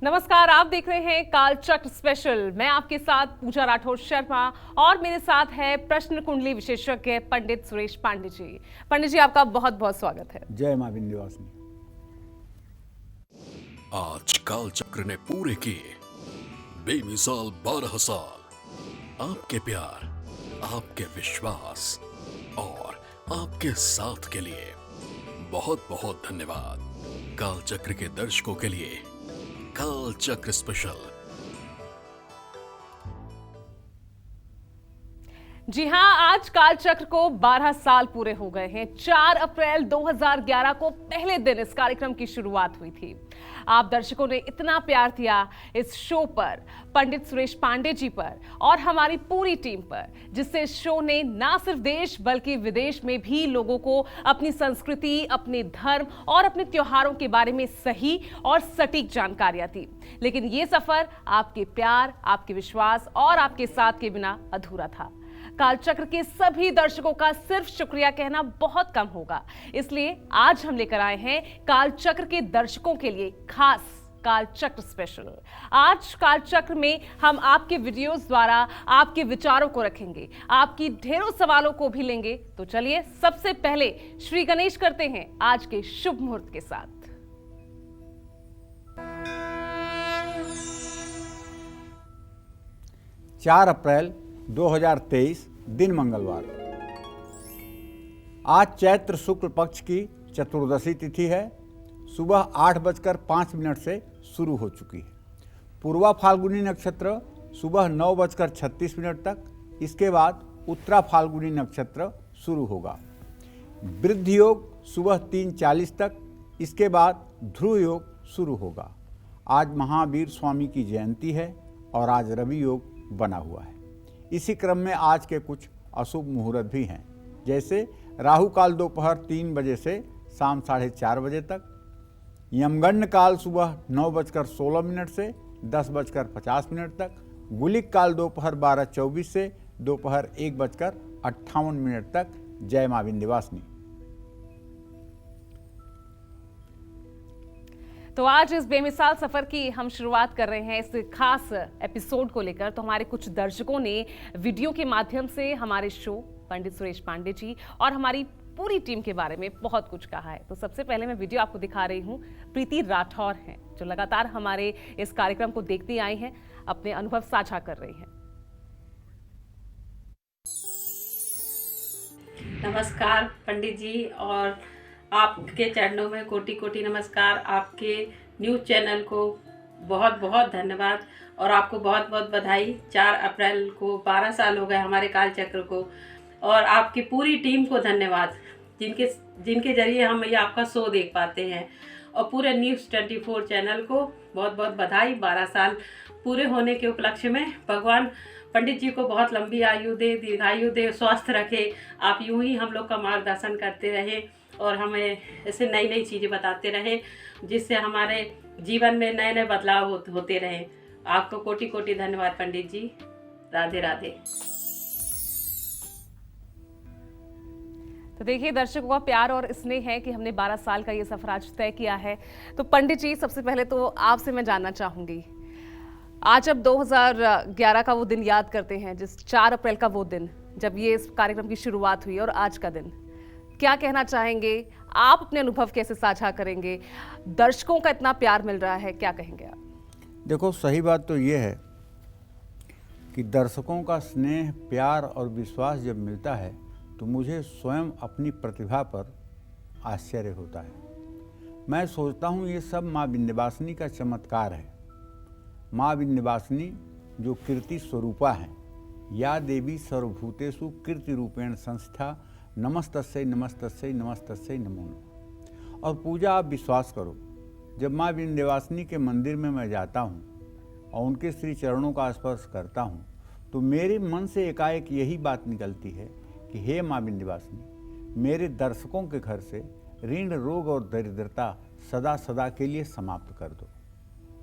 नमस्कार, आप देख रहे हैं कालचक्र स्पेशल। मैं आपके साथ पूजा राठौर शर्मा और मेरे साथ है प्रश्न कुंडली विशेषज्ञ पंडित सुरेश पांडे जी। पंडित जी, आपका बहुत बहुत स्वागत है। जय मां विंध्यवासिनी। आज कालचक्र ने पूरे किए बेमिसाल 12 साल। आपके प्यार, आपके विश्वास और आपके साथ के लिए बहुत बहुत धन्यवाद। कालचक्र के दर्शकों के लिए कालचक्र स्पेशल। जी हां, आज कालचक्र को 12 साल पूरे हो गए हैं। 4 अप्रैल 2011 को पहले दिन इस कार्यक्रम की शुरुआत हुई थी। आप दर्शकों ने इतना प्यार दिया इस शो पर, पंडित सुरेश पांडे जी पर और हमारी पूरी टीम पर, जिससे इस शो ने ना सिर्फ देश बल्कि विदेश में भी लोगों को अपनी संस्कृति, अपने धर्म और अपने त्योहारों के बारे में सही और सटीक जानकारियां दी। लेकिन ये सफर आपके प्यार, आपके विश्वास और आपके साथ के बिना अधूरा था। कालचक्र के सभी दर्शकों का सिर्फ शुक्रिया कहना बहुत कम होगा, इसलिए आज हम लेकर आए हैं कालचक्र के दर्शकों के लिए खास कालचक्र स्पेशल। आज कालचक्र में हम आपके वीडियोस द्वारा आपके विचारों को रखेंगे, आपकी ढेरों सवालों को भी लेंगे। तो चलिए सबसे पहले श्री गणेश करते हैं आज के शुभ मुहूर्त के साथ। चार अप्रैल 2023 दिन मंगलवार। आज चैत्र शुक्ल पक्ष की चतुर्दशी तिथि है। सुबह 8:05 से शुरू हो चुकी है। पूर्वा फाल्गुनी नक्षत्र सुबह 9:36 तक, इसके बाद उत्तरा फाल्गुनी नक्षत्र शुरू होगा। वृद्धि योग सुबह 3:40 तक, इसके बाद ध्रुव योग शुरू होगा। आज महावीर स्वामी की जयंती है और आज रवि योग बना हुआ है। इसी क्रम में आज के कुछ अशुभ मुहूर्त भी हैं, जैसे राहु काल दोपहर 3 बजे से शाम 4:30 बजे तक, यमगंड काल सुबह 9:16 से 10:50 तक, गुलिक काल दोपहर 12:24 से दोपहर 1:58 तक। जय मां विंध्यवासिनी। तो आज इस बेमिसाल सफर की हम शुरुआत कर रहे हैं इस खास एपिसोड को लेकर। तो हमारे कुछ दर्शकों ने वीडियो के माध्यम से हमारे शो, पंडित सुरेश पांडे जी और हमारी पूरी टीम के बारे में बहुत कुछ कहा है। तो सबसे पहले मैं वीडियो आपको दिखा रही हूँ। प्रीति राठौर हैं, जो लगातार हमारे इस कार्यक्रम को देखती आई हैं, अपने अनुभव साझा कर रही हैं। नमस्कार पंडित जी, और आपके चरणों में कोटि कोटि नमस्कार। आपके न्यूज़ चैनल को बहुत बहुत धन्यवाद और आपको बहुत बहुत बधाई। 4 अप्रैल को 12 साल हो गए हमारे कालचक्र को, और आपकी पूरी टीम को धन्यवाद, जिनके जरिए हम ये आपका शो देख पाते हैं। और पूरे न्यूज़ 24 चैनल को बहुत बहुत बधाई। 12 साल पूरे होने के उपलक्ष्य में भगवान पंडित जी को बहुत लंबी आयु दे, दीर्घायु दे, स्वस्थ रखे। आप यूं ही हम लोग का मार्गदर्शन करते रहे और हमें ऐसे नई नई चीज़ें बताते रहे, जिससे हमारे जीवन में नए नए बदलाव होते रहे। आपको कोटि कोटि धन्यवाद पंडित जी। राधे राधे। तो देखिए, दर्शकों का प्यार और स्नेह है कि हमने 12 साल का ये सफर आज तय किया है। तो पंडित जी, सबसे पहले तो आपसे मैं जानना चाहूंगी, आज अब 2011 का वो दिन याद करते हैं, जिस 4 अप्रैल का वो दिन जब ये इस कार्यक्रम की शुरुआत हुई, और आज का दिन, क्या कहना चाहेंगे आप? अपने अनुभव कैसे साझा करेंगे? दर्शकों का इतना प्यार मिल रहा है, क्या कहेंगे आप? देखो, सही बात तो ये है कि दर्शकों का स्नेह, प्यार और विश्वास जब मिलता है तो मुझे स्वयं अपनी प्रतिभा पर आश्चर्य होता है। मैं सोचता हूँ ये सब माँ विंध्यवासिनी का चमत्कार है। माँ विंध्यवासिनी जो कीर्ति स्वरूपा है, या देवी सर्वभूतेषु कीर्ति रूपेण संस्था, नमस्तस्यै नमस्तस्यै नमस्तस्यै नमो नमः। और पूजा, आप विश्वास करो, जब माँ विंध्यवासिनी के मंदिर में मैं जाता हूँ और उनके श्री चरणों का स्पर्श करता हूँ, तो मेरे मन से एकाएक यही बात निकलती है कि हे माँ विंध्यवासिनी, मेरे दर्शकों के घर से ऋण, रोग और दरिद्रता सदा सदा के लिए समाप्त कर दो।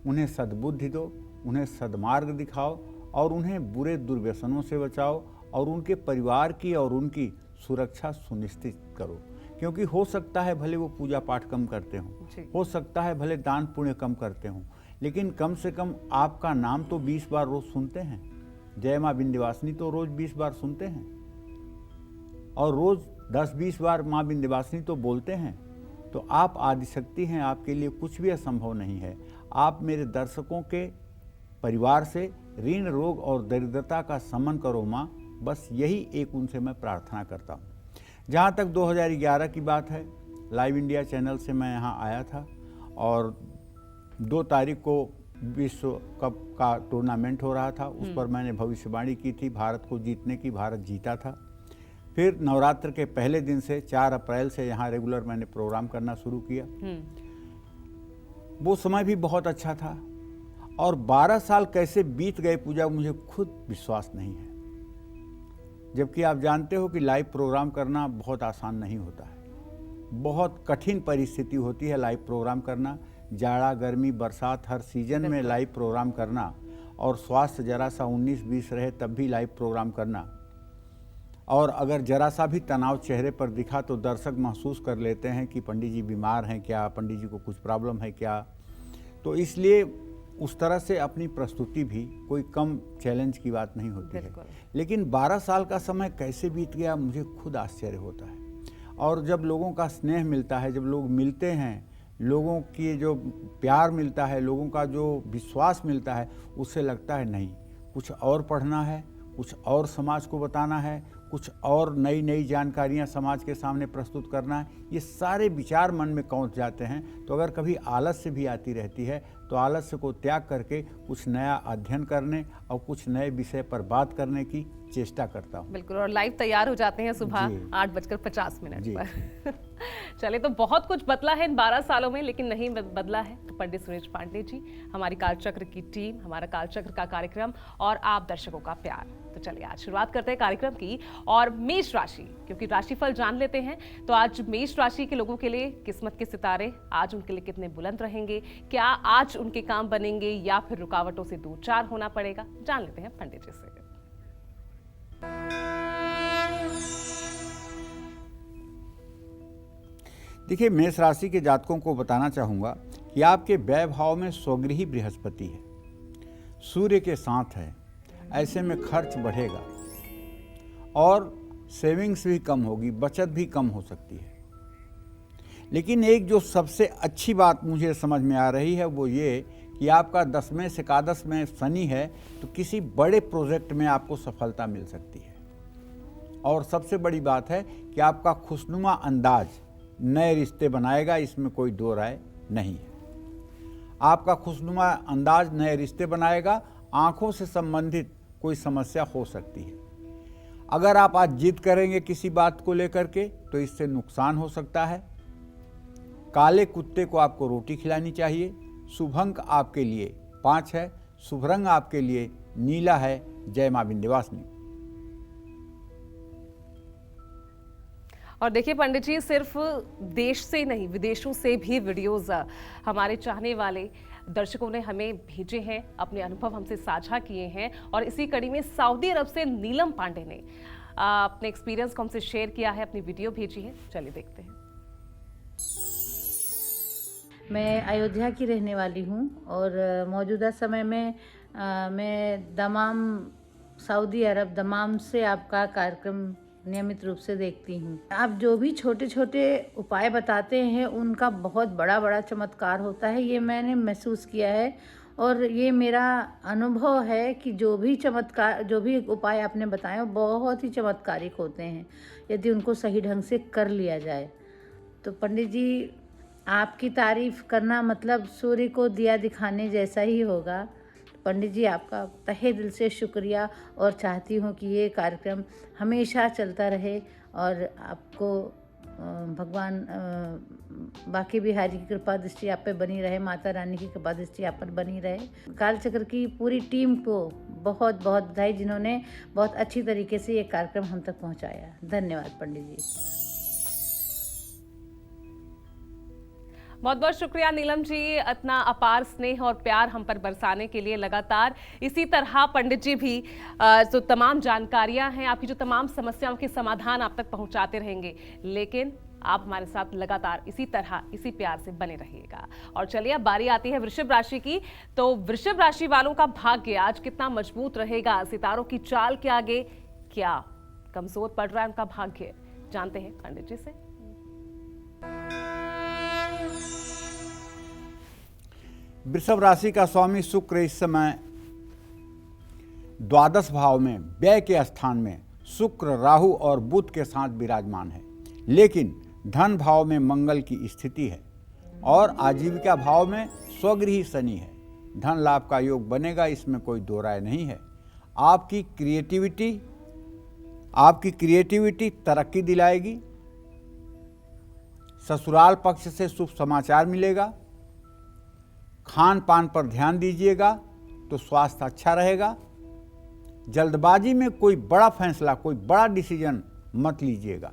उन्हें सद्बुद्धि दो, उन्हें सद्मार्ग दिखाओ और उन्हें बुरे दुर्व्यसनों से बचाओ और उनके परिवार की और उनकी सुरक्षा सुनिश्चित करो। क्योंकि हो सकता है भले वो पूजा पाठ कम करते हों, हो सकता है भले दान पुण्य कम करते हों, लेकिन कम से कम आपका नाम तो 20 बार रोज सुनते हैं। जय माँ विंध्यवासिनी तो रोज 20 बार सुनते हैं और रोज 10-20 बार माँ विंध्यवासिनी तो बोलते हैं। तो आप आदिशक्ति हैं, आपके लिए कुछ भी असंभव नहीं है। आप मेरे दर्शकों के परिवार से ऋण, रोग और दरिद्रता का शमन करो माँ, बस यही एक उनसे मैं प्रार्थना करता हूँ। जहाँ तक 2011 की बात है, लाइव इंडिया चैनल से मैं यहाँ आया था और 2 तारीख को विश्व कप का टूर्नामेंट हो रहा था। उस पर मैंने भविष्यवाणी की थी भारत को जीतने की, भारत जीता था। फिर नवरात्र के पहले दिन से 4 अप्रैल से यहाँ रेगुलर मैंने प्रोग्राम करना शुरू किया। वो समय भी बहुत अच्छा था और 12 साल कैसे बीत गए पूजा, मुझे खुद विश्वास नहीं है। जबकि आप जानते हो कि लाइव प्रोग्राम करना बहुत आसान नहीं होता है, बहुत कठिन परिस्थिति होती है लाइव प्रोग्राम करना। जाड़ा, गर्मी, बरसात, हर सीजन में लाइव प्रोग्राम करना और स्वास्थ्य जरा सा 19-20 रहे तब भी लाइव प्रोग्राम करना। और अगर जरा सा भी तनाव चेहरे पर दिखा तो दर्शक महसूस कर लेते हैं कि पंडित जी बीमार हैं क्या, पंडित जी को कुछ प्रॉब्लम है क्या। तो इसलिए उस तरह से अपनी प्रस्तुति भी कोई कम चैलेंज की बात नहीं होती है। लेकिन 12 साल का समय कैसे बीत गया मुझे खुद आश्चर्य होता है। और जब लोगों का स्नेह मिलता है, जब लोग मिलते हैं, लोगों की जो प्यार मिलता है, लोगों का जो विश्वास मिलता है, उससे लगता है नहीं, कुछ और पढ़ना है, कुछ और समाज को बताना है, कुछ और नई नई जानकारियां समाज के सामने प्रस्तुत करना है। ये सारे विचार मन में पहुंच जाते हैं। तो अगर कभी आलस्य भी आती रहती है तो आलस्य को त्याग करके कुछ नया अध्ययन करने और कुछ नए विषय पर बात करने की चेष्टा करता हूँ। बिल्कुल, और लाइव तैयार हो जाते हैं सुबह 8:50 पर। चले, तो बहुत कुछ बदला है इन 12 सालों में, लेकिन नहीं बदला है तो पंडित सुरेश पांडे जी, हमारी कालचक्र की टीम, हमारा कालचक्र का कार्यक्रम और आप दर्शकों का प्यार। तो चलिए आज शुरुआत करते हैं कार्यक्रम की और मेष राशि, क्योंकि राशिफल जान लेते हैं। तो आज मेष राशि के लोगों के लिए किस्मत के सितारे आज उनके लिए कितने बुलंद रहेंगे, क्या आज उनके काम बनेंगे या फिर रुकावटों से दो चार होना पड़ेगा, जान लेते हैं पंडित जी से। देखिए, मेष राशि के जातकों को बताना चाहूँगा कि आपके व्यय भाव में स्वगृही बृहस्पति है, सूर्य के साथ है। ऐसे में खर्च बढ़ेगा और सेविंग्स भी कम होगी, बचत भी कम हो सकती है। लेकिन एक जो सबसे अच्छी बात मुझे समझ में आ रही है वो ये कि आपका 10वें से एकादश में शनि है, तो किसी बड़े प्रोजेक्ट में आपको सफलता मिल सकती है। और सबसे बड़ी बात है कि आपका खुशनुमा अंदाज नए रिश्ते बनाएगा, इसमें कोई दो राय नहीं है। आपका खुशनुमा अंदाज नए रिश्ते बनाएगा। आंखों से संबंधित कोई समस्या हो सकती है। अगर आप आज जिद करेंगे किसी बात को लेकर के तो इससे नुकसान हो सकता है। काले कुत्ते को आपको रोटी खिलानी चाहिए। शुभ अंक आपके लिए 5 है। शुभ रंग आपके लिए नीला है। जय मां विंध्यवासिनी। और देखिए पंडित जी, सिर्फ देश से नहीं विदेशों से भी वीडियोस हमारे चाहने वाले दर्शकों ने हमें भेजे हैं, अपने अनुभव हमसे साझा किए हैं। और इसी कड़ी में सऊदी अरब से नीलम पांडे ने अपने एक्सपीरियंस को हमसे शेयर किया है, अपनी वीडियो भेजी है। चलिए देखते हैं। मैं अयोध्या की रहने वाली हूँ और मौजूदा समय में मैं दमाम, सऊदी अरब दमाम से आपका कार्यक्रम नियमित रूप से देखती हूँ। आप जो भी छोटे छोटे उपाय बताते हैं उनका बहुत बड़ा बड़ा चमत्कार होता है, ये मैंने महसूस किया है। और ये मेरा अनुभव है कि जो भी उपाय आपने बताए वो बहुत ही चमत्कारिक होते हैं यदि उनको सही ढंग से कर लिया जाए। तो पंडित जी, आपकी तारीफ करना मतलब सूर्य को दिया दिखाने जैसा ही होगा। पंडित जी, आपका तहे दिल से शुक्रिया और चाहती हूँ कि ये कार्यक्रम हमेशा चलता रहे और आपको भगवान बाकी बिहारी की कृपा दृष्टि आप पे बनी रहे, माता रानी की कृपा दृष्टि आप पर बनी रहे। कालचक्र की पूरी टीम को बहुत बहुत बधाई, जिन्होंने बहुत अच्छी तरीके से ये कार्यक्रम हम तक पहुँचाया। धन्यवाद पंडित जी। बहुत बहुत शुक्रिया नीलम जी, इतना अपार स्नेह और प्यार हम पर बरसाने के लिए। लगातार इसी तरह पंडित जी भी जो तमाम जानकारियां हैं, आपकी जो तमाम समस्याओं के समाधान आप तक पहुंचाते रहेंगे। लेकिन आप हमारे साथ लगातार इसी तरह इसी प्यार से बने रहिएगा। और चलिए अब बारी आती है वृषभ राशि की। तो वृषभ राशि वालों का भाग्य आज कितना मजबूत रहेगा, सितारों की चाल के आगे क्या कमजोर पड़ रहा है उनका भाग्य, जानते हैं पंडित जी से। वृषभ राशि का स्वामी शुक्र इस समय द्वादश भाव में व्यय के स्थान में शुक्र, राहु और बुध के साथ विराजमान है, लेकिन धन भाव में मंगल की स्थिति है और आजीविका भाव में स्वगृही शनि है। धन लाभ का योग बनेगा, इसमें कोई दो राय नहीं है। आपकी क्रिएटिविटी तरक्की दिलाएगी। ससुराल पक्ष से शुभ समाचार मिलेगा। खान पान पर ध्यान दीजिएगा तो स्वास्थ्य अच्छा रहेगा। जल्दबाजी में कोई बड़ा फैसला, कोई बड़ा डिसीजन मत लीजिएगा।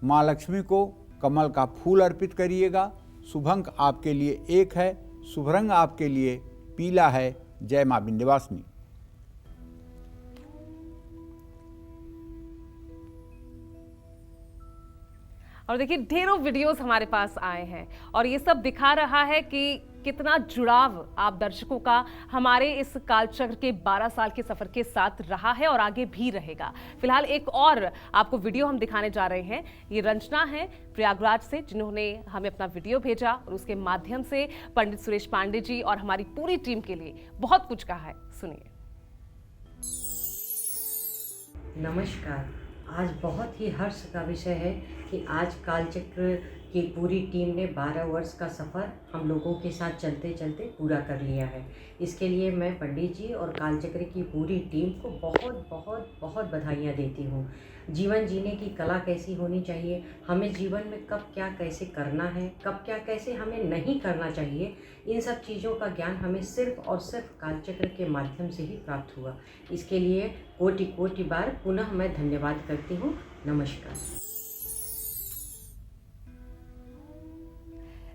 माँ लक्ष्मी को कमल का फूल अर्पित करिएगा। शुभ अंक आपके लिए 1 है, शुभ रंग आपके लिए पीला है। जय माँ विंध्यवासिनी। और देखिए ढेरों वीडियोस हमारे पास आए हैं और ये सब दिखा रहा है कि कितना जुड़ाव आप दर्शकों का हमारे इस कालचक्र के 12 साल के सफर के साथ रहा है और आगे भी रहेगा। फिलहाल एक और आपको वीडियो हम दिखाने जा रहे हैं। ये रंजना है प्रयागराज से, जिन्होंने हमें अपना वीडियो भेजा और उसके माध्यम से पंडित सुरेश पांडे जी और हमारी पूरी टीम के लिए बहुत कुछ कहा है। सुनिए। नमस्कार। आज बहुत ही हर्ष का विषय है कि आज कालचक्र की पूरी टीम ने 12 वर्ष का सफ़र हम लोगों के साथ चलते चलते पूरा कर लिया है। इसके लिए मैं पंडित जी और कालचक्र की पूरी टीम को बहुत बहुत बहुत बधाइयाँ देती हूँ। जीवन जीने की कला कैसी होनी चाहिए, हमें जीवन में कब क्या कैसे करना है, कब क्या कैसे हमें नहीं करना चाहिए, इन सब चीज़ों का ज्ञान हमें सिर्फ और सिर्फ कालचक्र के माध्यम से ही प्राप्त हुआ। इसके लिए कोटि कोटि बार पुनः मैं धन्यवाद करती हूँ। नमस्कार।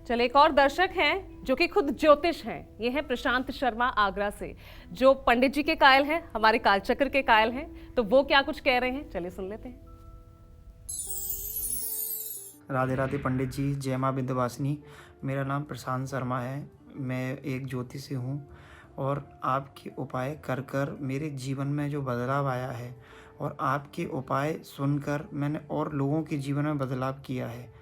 चलिए एक और दर्शक हैं जो कि खुद ज्योतिष हैं। ये हैं प्रशांत शर्मा आगरा से, जो पंडित जी के कायल हैं, हमारे कालचक्र के कायल हैं। तो वो क्या कुछ कह रहे हैं, चलिए सुन लेते हैं। राधे राधे पंडित जी, जय माँ विंध्यवासिनी। मेरा नाम प्रशांत शर्मा है, मैं एक ज्योतिषी हूँ और आपके उपाय कर कर मेरे जीवन में जो बदलाव आया है और आपके उपाय सुनकर मैंने और लोगों के जीवन में बदलाव किया है।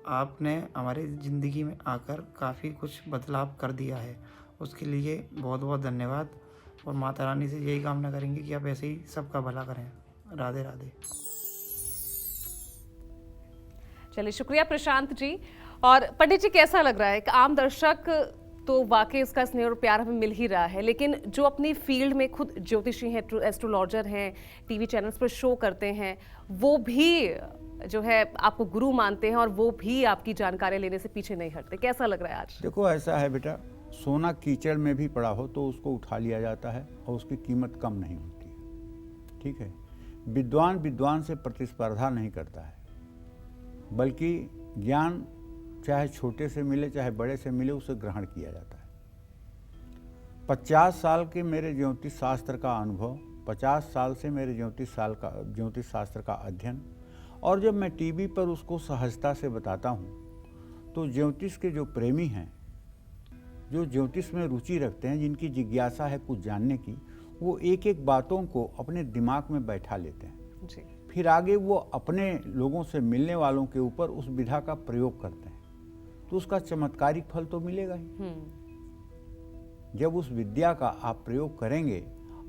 आपने हमारी ज़िंदगी में आकर काफ़ी कुछ बदलाव कर दिया है, उसके लिए बहुत बहुत धन्यवाद। और माता रानी से यही कामना करेंगे कि आप ऐसे ही सबका भला करें। राधे राधे। चलिए शुक्रिया प्रशांत जी। और पंडित जी कैसा लग रहा है कि आम दर्शक तो वाकई इसका स्नेह और प्यार हमें मिल ही रहा है, लेकिन जो अपनी फील्ड में खुद ज्योतिषी हैं, एस्ट्रोलॉजर हैं, टीवी चैनल्स पर शो करते हैं, वो भी जो है आपको गुरु मानते हैं और वो भी आपकी जानकारी लेने से पीछे नहीं हटते, कैसा लग रहा है आज? देखो ऐसा है बेटा, सोना कीचड़ में भी पड़ा हो तो उसको उठा लिया जाता है और उसकी कीमत कम नहीं होती है। ठीक है, विद्वान से प्रतिस्पर्धा नहीं करता है, बल्कि ज्ञान चाहे छोटे से मिले चाहे बड़े से मिले उसे ग्रहण किया जाता है। 50 साल के मेरे ज्योतिष शास्त्र का अनुभव, 50 साल से मेरे ज्योतिष शास्त्र का अध्ययन, और जब मैं टीवी पर उसको सहजता से बताता हूँ तो ज्योतिष के जो प्रेमी हैं, जो ज्योतिष में रुचि रखते हैं, जिनकी जिज्ञासा है कुछ जानने की, वो एक एक बातों को अपने दिमाग में बैठा लेते हैं जी। फिर आगे वो अपने लोगों से मिलने वालों के ऊपर उस विधा का प्रयोग करते हैं, तो उसका चमत्कारिक फल तो मिलेगा ही। जब उस विद्या का आप प्रयोग करेंगे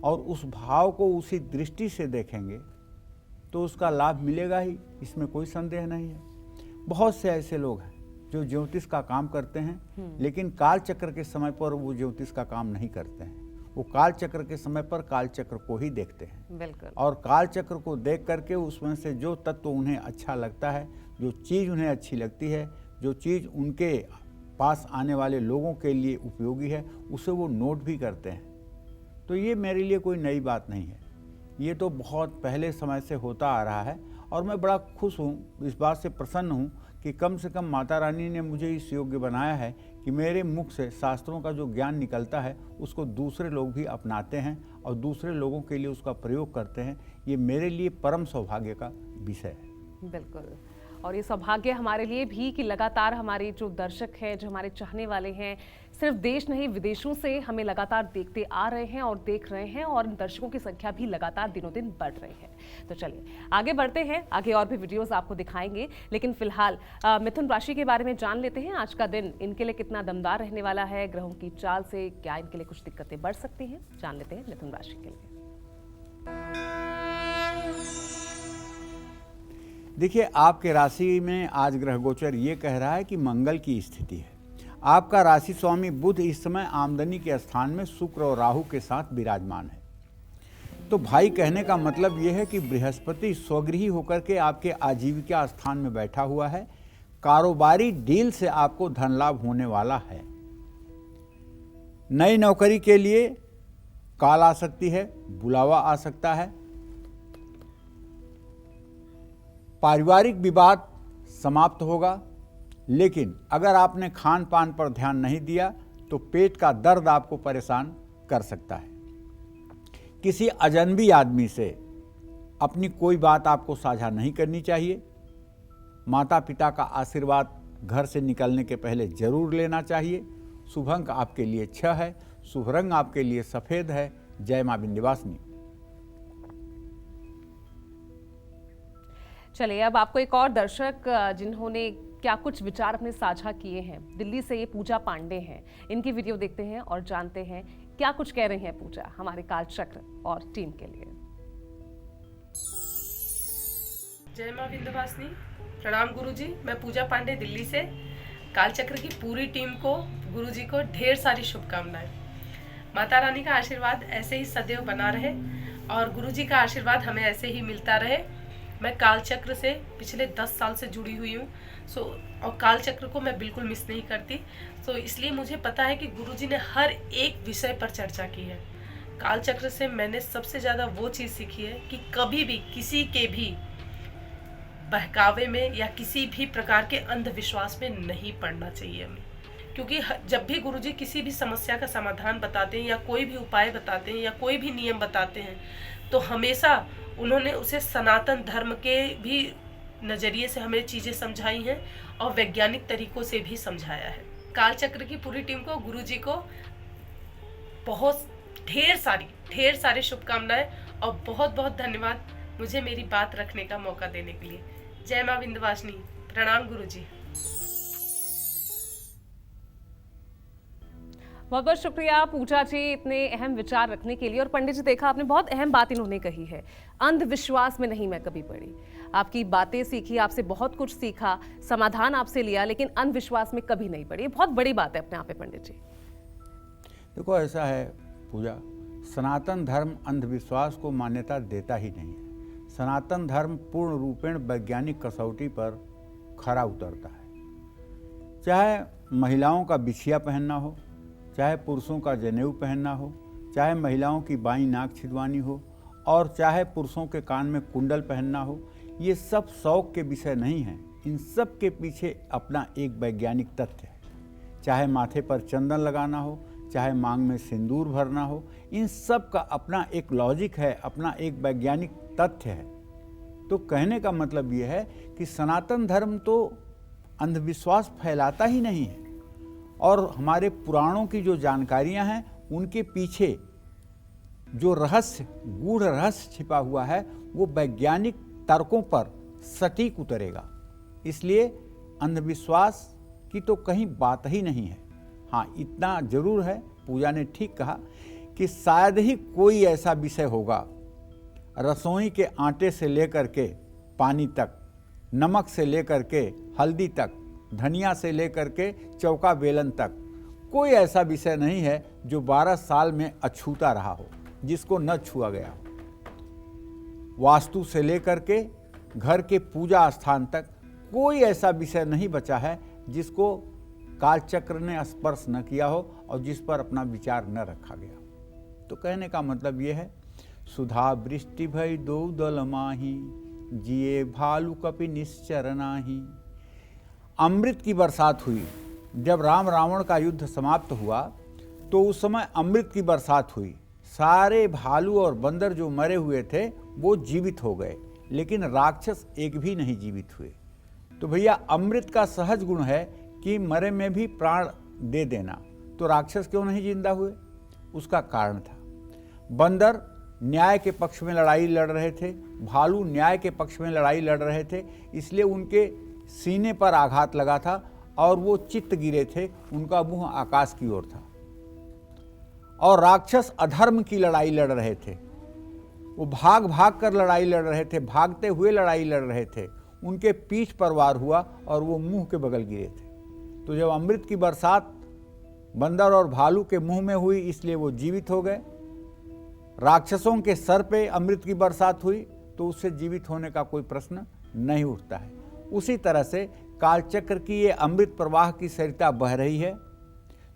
और उस भाव को उसी दृष्टि से देखेंगे तो उसका लाभ मिलेगा ही, इसमें कोई संदेह नहीं है। बहुत से ऐसे लोग हैं जो ज्योतिष का काम करते हैं, लेकिन काल चक्र के समय पर वो ज्योतिष का काम नहीं करते हैं। वो काल चक्र के समय पर काल चक्र को ही देखते हैं। बिल्कुल। और काल चक्र को देख करके उसमें से जो तत्व उन्हें अच्छा लगता है, जो चीज़ उन्हें अच्छी लगती है, जो चीज़ उनके पास आने वाले लोगों के लिए उपयोगी है, उसे वो नोट भी करते हैं। तो ये मेरे लिए कोई नई बात नहीं है, ये तो बहुत पहले समय से होता आ रहा है और मैं बड़ा खुश हूँ, इस बात से प्रसन्न हूँ कि कम से कम माता रानी ने मुझे इस योग्य बनाया है कि मेरे मुख से शास्त्रों का जो ज्ञान निकलता है उसको दूसरे लोग भी अपनाते हैं और दूसरे लोगों के लिए उसका प्रयोग करते हैं। ये मेरे लिए परम सौभाग्य का विषय है। बिल्कुल। और ये सौभाग्य हमारे लिए भी कि लगातार हमारे जो दर्शक हैं, जो हमारे चाहने वाले हैं, सिर्फ देश नहीं विदेशों से हमें लगातार देखते आ रहे हैं और देख रहे हैं, और दर्शकों की संख्या भी लगातार दिनों दिन बढ़ रही है। तो चलिए आगे बढ़ते हैं, आगे और भी वीडियोस आपको दिखाएंगे, लेकिन फिलहाल मिथुन राशि के बारे में जान लेते हैं। आज का दिन इनके लिए कितना दमदार रहने वाला है, ग्रहों की चाल से क्या इनके लिए कुछ दिक्कतें बढ़ सकती हैं, जान लेते हैं मिथुन राशि के लिए। देखिए, आपके राशि में आज ग्रह गोचर ये कह रहा है कि मंगल की स्थिति है। आपका राशि स्वामी बुध इस समय आमदनी के स्थान में शुक्र और राहु के साथ विराजमान है। तो भाई, कहने का मतलब यह है कि बृहस्पति स्वगृही होकर के आपके आजीविका स्थान में बैठा हुआ है। कारोबारी डील से आपको धन लाभ होने वाला है। नई नौकरी के लिए कॉल आ सकती है, बुलावा आ सकता है। पारिवारिक विवाद समाप्त होगा, लेकिन अगर आपने खान पान पर ध्यान नहीं दिया तो पेट का दर्द आपको परेशान कर सकता है। किसी अजनबी आदमी से अपनी कोई बात आपको साझा नहीं करनी चाहिए। माता पिता का आशीर्वाद घर से निकलने के पहले जरूर लेना चाहिए। शुभ अंक आपके लिए 6 है, शुभ रंग आपके लिए सफेद है। जय मां विंध्यवासिनी। चलिए अब आपको एक और दर्शक जिन्होंने क्या कुछ विचार अपने साझा किए हैं, दिल्ली से ये पूजा पांडे हैं, इनकी वीडियो देखते हैं और जानते हैं क्या कुछ कह रही हैं पूजा हमारे कालचक्र और टीम के लिए। जय मां विंध्यवासिनी। प्रणाम गुरुजी। मैं पूजा पांडे दिल्ली से। कालचक्र की पूरी टीम को, गुरुजी को ढेर सारी शुभकामनाएं। माता रानी का आशीर्वाद ऐसे ही सदैव बना रहे और गुरुजी का आशीर्वाद हमें ऐसे ही मिलता रहे। मैं कालचक्र से पिछले 10 साल से जुड़ी हुई हूँ। और कालचक्र को मैं बिल्कुल मिस नहीं करती। इसलिए मुझे पता है कि गुरुजी ने हर एक विषय पर चर्चा की है। कालचक्र से मैंने सबसे ज़्यादा वो चीज़ सीखी है कि कभी भी किसी के भी बहकावे में या किसी भी प्रकार के अंधविश्वास में नहीं पड़ना चाहिए हमें। क्योंकि जब भी गुरुजी किसी भी समस्या का समाधान बताते हैं या कोई भी उपाय बताते हैं या कोई भी नियम बताते हैं, तो हमेशा उन्होंने उसे सनातन धर्म के भी नज़रिए से हमें चीज़ें समझाई हैं और वैज्ञानिक तरीकों से भी समझाया है। कालचक्र की पूरी टीम को, गुरुजी को बहुत ढेर सारी शुभकामनाएं और बहुत बहुत धन्यवाद मुझे मेरी बात रखने का मौका देने के लिए। जय मां विंध्यवासिनी। प्रणाम गुरुजी। बहुत बहुत शुक्रिया पूजा जी इतने अहम विचार रखने के लिए। और पंडित जी, देखा आपने, बहुत अहम बात इन्होंने कही है, अंधविश्वास में नहीं मैं कभी पड़ी। आपकी बातें सीखी, आपसे बहुत कुछ सीखा, समाधान आपसे लिया, लेकिन अंधविश्वास में कभी नहीं पड़ी। बहुत बड़ी बात है अपने आप में पंडित जी। देखो, ऐसा है पूजा, सनातन धर्म अंधविश्वास को मान्यता देता ही नहीं है। सनातन धर्म पूर्ण रूपेण वैज्ञानिक कसौटी पर खरा उतरता है। चाहे महिलाओं का बिछिया पहनना हो, चाहे पुरुषों का जनेऊ पहनना हो, चाहे महिलाओं की बाईं नाक छिदवानी हो, और चाहे पुरुषों के कान में कुंडल पहनना हो, ये सब शौक के विषय नहीं हैं। इन सब के पीछे अपना एक वैज्ञानिक तथ्य है। चाहे माथे पर चंदन लगाना हो, चाहे मांग में सिंदूर भरना हो, इन सब का अपना एक लॉजिक है, अपना एक वैज्ञानिक तथ्य है। तो कहने का मतलब ये है कि सनातन धर्म तो अंधविश्वास फैलाता ही नहीं है, और हमारे पुराणों की जो जानकारियां हैं उनके पीछे जो रहस्य, गूढ़ रहस्य छिपा हुआ है, वो वैज्ञानिक तर्कों पर सटीक उतरेगा। इसलिए अंधविश्वास की तो कहीं बात ही नहीं है। हाँ, इतना जरूर है, पूजा ने ठीक कहा कि शायद ही कोई ऐसा विषय होगा, रसोई के आटे से लेकर के पानी तक, नमक से लेकर के हल्दी तक, धनिया से लेकर के चौका बेलन तक, कोई ऐसा विषय नहीं है जो 12 साल में अछूता रहा हो, जिसको न छुआ गया हो। वास्तु से लेकर के घर के पूजा स्थान तक कोई ऐसा विषय नहीं बचा है जिसको कालचक्र ने स्पर्श न किया हो और जिस पर अपना विचार न रखा गया हो। तो कहने का मतलब ये है, सुधा वृष्टि भई दो दल माही, जिए भालू कपि निश्चर नाही। अमृत की बरसात हुई। जब राम रावण का युद्ध समाप्त हुआ तो उस समय अमृत की बरसात हुई। सारे भालू और बंदर जो मरे हुए थे वो जीवित हो गए, लेकिन राक्षस एक भी नहीं जीवित हुए। तो भैया अमृत का सहज गुण है कि मरे में भी प्राण दे देना। तो राक्षस क्यों नहीं जिंदा हुए? उसका कारण था, बंदर न्याय के पक्ष में लड़ाई लड़ रहे थे, भालू न्याय के पक्ष में लड़ाई लड़ रहे थे, इसलिए उनके सीने पर आघात लगा था और वो चित्त गिरे थे, उनका मुंह आकाश की ओर था। और राक्षस अधर्म की लड़ाई लड़ रहे थे, वो भाग भाग कर लड़ाई लड़ रहे थे, भागते हुए लड़ाई लड़ रहे थे, उनके पीठ पर वार हुआ और वो मुंह के बगल गिरे थे। तो जब अमृत की बरसात बंदर और भालू के मुंह में हुई, इसलिए वो जीवित हो गए। राक्षसों के सर पे अमृत की बरसात हुई तो उससे जीवित होने का कोई प्रश्न नहीं उठता है। उसी तरह से कालचक्र की ये अमृत प्रवाह की सरिता बह रही है।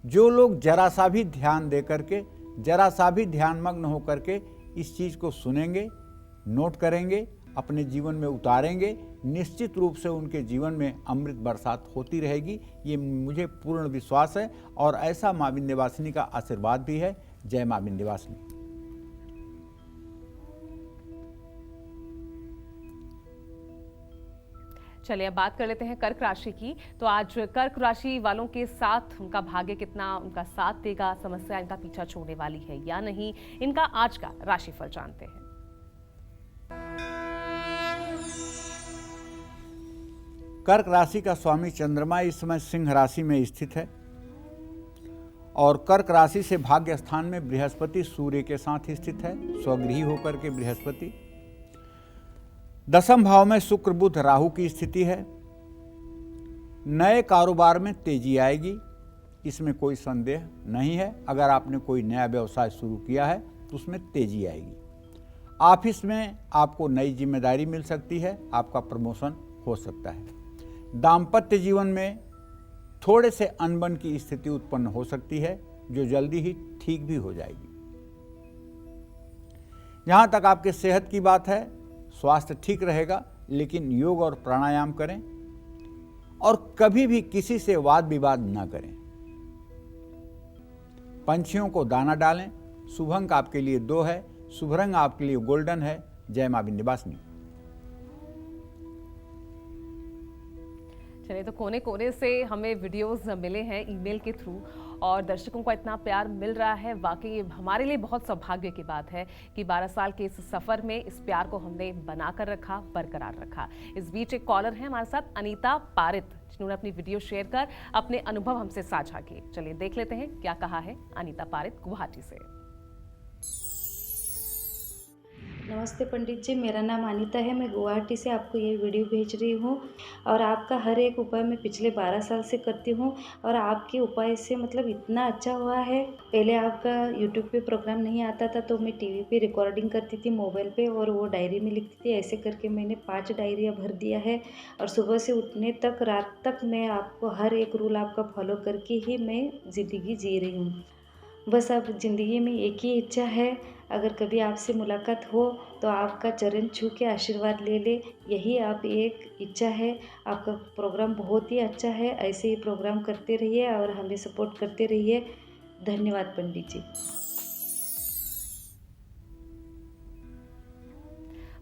जो लोग जरा सा भी ध्यान दे करके, जरा सा भी ध्यानमग्न हो करके इस चीज़ को सुनेंगे, नोट करेंगे, अपने जीवन में उतारेंगे, निश्चित रूप से उनके जीवन में अमृत बरसात होती रहेगी। ये मुझे पूर्ण विश्वास है और ऐसा माँ विंध्यवासिनी का आशीर्वाद भी है। जय माँ विंध्यवासिनी। चलिए अब बात कर लेते हैं कर्क राशि की। तो आज कर्क राशि वालों के साथ उनका भाग्य कितना उनका साथ देगा, समस्या इनका पीछा छोड़ने वाली है या नहीं, इनका आज का राशिफल जानते हैं। कर्क राशि का स्वामी चंद्रमा इस समय सिंह राशि में स्थित है और कर्क राशि से भाग्य स्थान में बृहस्पति सूर्य के साथ स्थित है, स्वगृही होकर के बृहस्पति। दसम भाव में शुक्र बुध राहु की स्थिति है। नए कारोबार में तेजी आएगी, इसमें कोई संदेह नहीं है। अगर आपने कोई नया व्यवसाय शुरू किया है तो उसमें तेजी आएगी। ऑफिस में आपको नई जिम्मेदारी मिल सकती है, आपका प्रमोशन हो सकता है। दाम्पत्य जीवन में थोड़े से अनबन की स्थिति उत्पन्न हो सकती है, जो जल्दी ही ठीक भी हो जाएगी। जहाँ तक आपके सेहत की बात है, स्वास्थ्य ठीक रहेगा, लेकिन योग और प्राणायाम करें और कभी भी किसी से वाद विवाद न करें। पंछियों को दाना डालें। शुभ अंक आपके लिए 2 है, शुभ रंग आपके लिए गोल्डन है। जय मां विंध्यवासिनी। चलिए, तो कोने कोने से हमें वीडियोस मिले हैं ईमेल के थ्रू और दर्शकों को इतना प्यार मिल रहा है, वाकई हमारे लिए बहुत सौभाग्य की बात है कि 12 साल के इस सफर में इस प्यार को हमने बनाकर रखा, बरकरार रखा। इस बीच एक कॉलर है हमारे साथ, अनीता पारित, जिन्होंने अपनी वीडियो शेयर कर अपने अनुभव हमसे साझा किए। चलिए देख लेते हैं क्या कहा है अनीता पारित गुवाहाटी से। नमस्ते पंडित जी, मेरा नाम अनीता है। मैं गुवाहाटी से आपको ये वीडियो भेज रही हूँ और आपका हर एक उपाय मैं पिछले 12 साल से करती हूँ और आपके उपाय से मतलब इतना अच्छा हुआ है। पहले आपका यूट्यूब पे प्रोग्राम नहीं आता था तो मैं टीवी पे रिकॉर्डिंग करती थी मोबाइल पे और वो डायरी में लिखती थी। ऐसे करके मैंने 5 डायरियाँ भर दिया है और सुबह से उठने तक रात तक मैं आपको हर एक रूल आपका फॉलो करके ही मैं ज़िंदगी जी रही हूँ। बस अब ज़िंदगी में एक ही इच्छा है, अगर कभी आपसे मुलाकात हो तो आपका चरण छू के आशीर्वाद ले ले, यही आप एक इच्छा है। आपका प्रोग्राम बहुत ही अच्छा है, ऐसे ही प्रोग्राम करते रहिए और हमें सपोर्ट करते रहिए। धन्यवाद पंडित जी।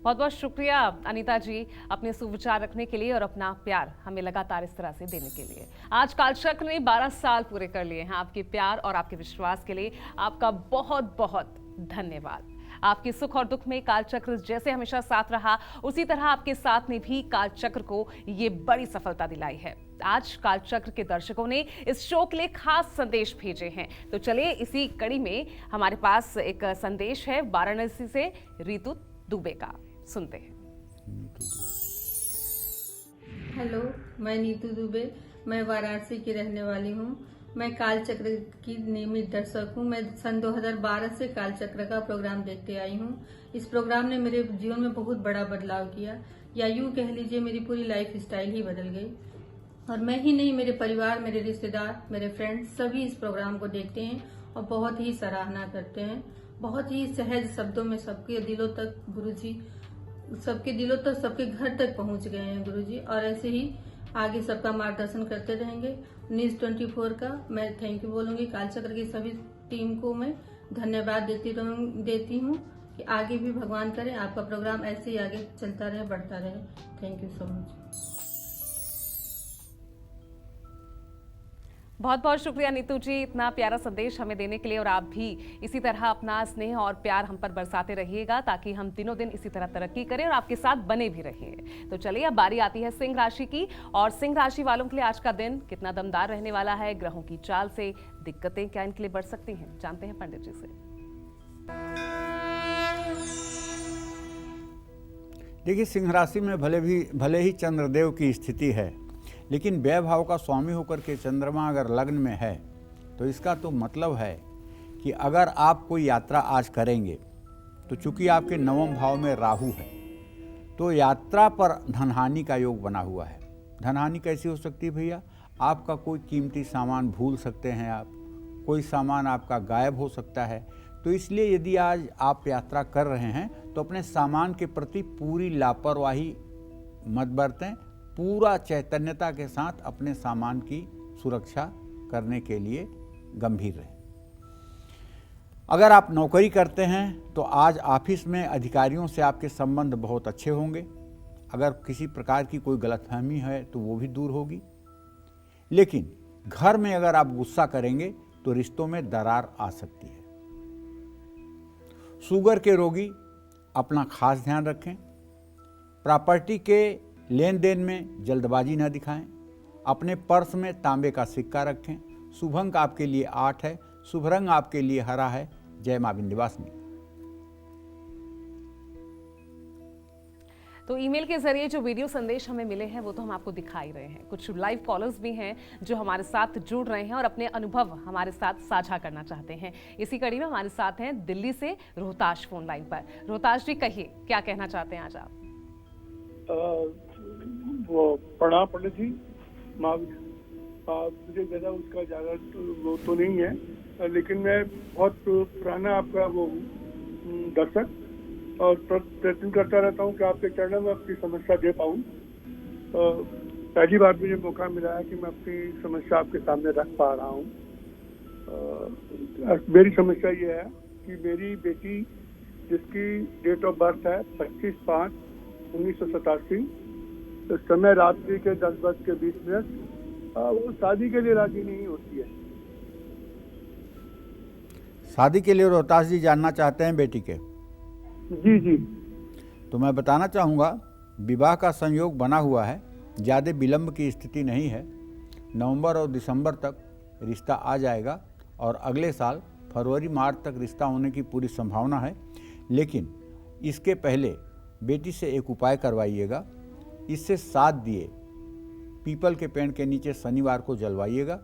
बहुत बहुत शुक्रिया अनीता जी, अपने सुविचार रखने के लिए और अपना प्यार हमें लगातार इस तरह से देने के लिए। आज कालचक्र ने 12 साल पूरे कर लिए हैं। आपके प्यार और आपके विश्वास के लिए आपका बहुत बहुत धन्यवाद। आपके सुख और दुख में कालचक्र जैसे हमेशा साथ रहा, उसी तरह आपके साथ ने भी कालचक्र को ये बड़ी सफलता दिलाई है। आज कालचक्र के दर्शकों ने इस शो के लिए खास संदेश भेजे हैं, तो चलिए इसी कड़ी में हमारे पास एक संदेश है वाराणसी से रीतु दुबे का, सुनते हैं। हेलो, मैं नीतू दुबे, मैं वाराणसी की रहने वाली हूँ। मैं कालचक्र की नियमित दर्शक हूँ। मैं सन 2012 से कालचक्र का प्रोग्राम देखते आई हूँ। इस प्रोग्राम ने मेरे जीवन में बहुत बड़ा बदलाव किया, या यूँ कह लीजिए मेरी पूरी लाइफ स्टाइल ही बदल गई। और मैं ही नहीं, मेरे परिवार, मेरे रिश्तेदार, मेरे फ्रेंड्स सभी इस प्रोग्राम को देखते हैं और बहुत ही सराहना करते हैं। बहुत ही सहज शब्दों में सबके दिलों तक गुरुजी, सबके दिलों तक, सबके घर तक पहुंच गए हैं गुरुजी, और ऐसे ही आगे सबका मार्गदर्शन करते रहेंगे। न्यूज़ 24 का मैं थैंक यू बोलूंगी। कालचक्र की सभी टीम को मैं धन्यवाद देती हूँ कि आगे भी भगवान करे आपका प्रोग्राम ऐसे ही आगे चलता रहे, बढ़ता रहे। Thank you so much. बहुत बहुत शुक्रिया नीतू जी, इतना प्यारा संदेश हमें देने के लिए। और आप भी इसी तरह अपना स्नेह और प्यार हम पर बरसाते रहिएगा ताकि हम दिनों दिन इसी तरह तरक्की करें और आपके साथ बने भी रहें। तो चलिए अब बारी आती है सिंह राशि की, और सिंह राशि वालों के लिए आज का दिन कितना दमदार रहने वाला है, ग्रहों की चाल से दिक्कतें क्या इनके लिए बढ़ सकती हैं, जानते हैं पंडित जी से। देखिए, सिंह राशि में भले ही चंद्रदेव की स्थिति है, लेकिन व्यय भाव का स्वामी होकर के चंद्रमा अगर लग्न में है तो इसका तो मतलब है कि अगर आप कोई यात्रा आज करेंगे तो चूंकि आपके नवम भाव में राहु है तो यात्रा पर धनहानि का योग बना हुआ है। धनहानि कैसी हो सकती है भैया? आपका कोई कीमती सामान भूल सकते हैं, आप कोई सामान आपका गायब हो सकता है। तो इसलिए यदि आज आप यात्रा कर रहे हैं तो अपने सामान के प्रति पूरी लापरवाही मत बरतें, पूरा चैतन्यता के साथ अपने सामान की सुरक्षा करने के लिए गंभीर रहें। अगर आप नौकरी करते हैं तो आज ऑफिस में अधिकारियों से आपके संबंध बहुत अच्छे होंगे। अगर किसी प्रकार की कोई गलतफहमी है तो वो भी दूर होगी। लेकिन घर में अगर आप गुस्सा करेंगे तो रिश्तों में दरार आ सकती है। शुगर के रोगी अपना खास ध्यान रखें। प्रॉपर्टी के लेन देन में जल्दबाजी न दिखाएं। अपने पर्स में तांबे का सिक्का रखें। शुभ अंक आपके लिए 8 है। शुभ रंग आपके लिए हरा है। जय मां विंध्यवासिनी। तो ईमेल के जरिए जो वीडियो संदेश हमें मिले हैं वो तो हम आपको दिखा ही रहे हैं। कुछ लाइव कॉलर्स भी हैं जो हमारे साथ जुड़ रहे हैं और अपने अनुभव हमारे साथ साझा करना चाहते हैं। इसी कड़ी में हमारे साथ हैं दिल्ली से रोहताश फोन लाइन पर। रोहताश जी, कहिए क्या कहना चाहते हैं आज आप? वो प्रणाम पंडित जी। मुझे ज़्यादा उसका ज़्यादा वो तो नहीं है, लेकिन मैं बहुत पुराना आपका वो दर्शक और प्रयत्न करता रहता हूँ कि आपके चैनल में अपनी समस्या दे पाऊँ। पहली बार मुझे मौका मिला है कि मैं अपनी समस्या आपके सामने रख पा रहा हूँ। मेरी समस्या ये है कि मेरी बेटी जिसकी डेट ऑफ बर्थ है 25/5/1987, समय रात्रि के 10:20 वो शादी के लिए राजी नहीं होती है। शादी के लिए रोहतास जी जानना चाहते हैं बेटी के? जी जी। तो मैं बताना चाहूँगा, विवाह का संयोग बना हुआ है, ज़्यादा विलंब की स्थिति नहीं है। नवंबर और दिसंबर तक रिश्ता आ जाएगा और अगले साल फरवरी मार्च तक रिश्ता होने की पूरी संभावना है। लेकिन इसके पहले बेटी से एक उपाय करवाइएगा। इससे 7 दिए पीपल के पेड़ के नीचे शनिवार को जलवाइएगा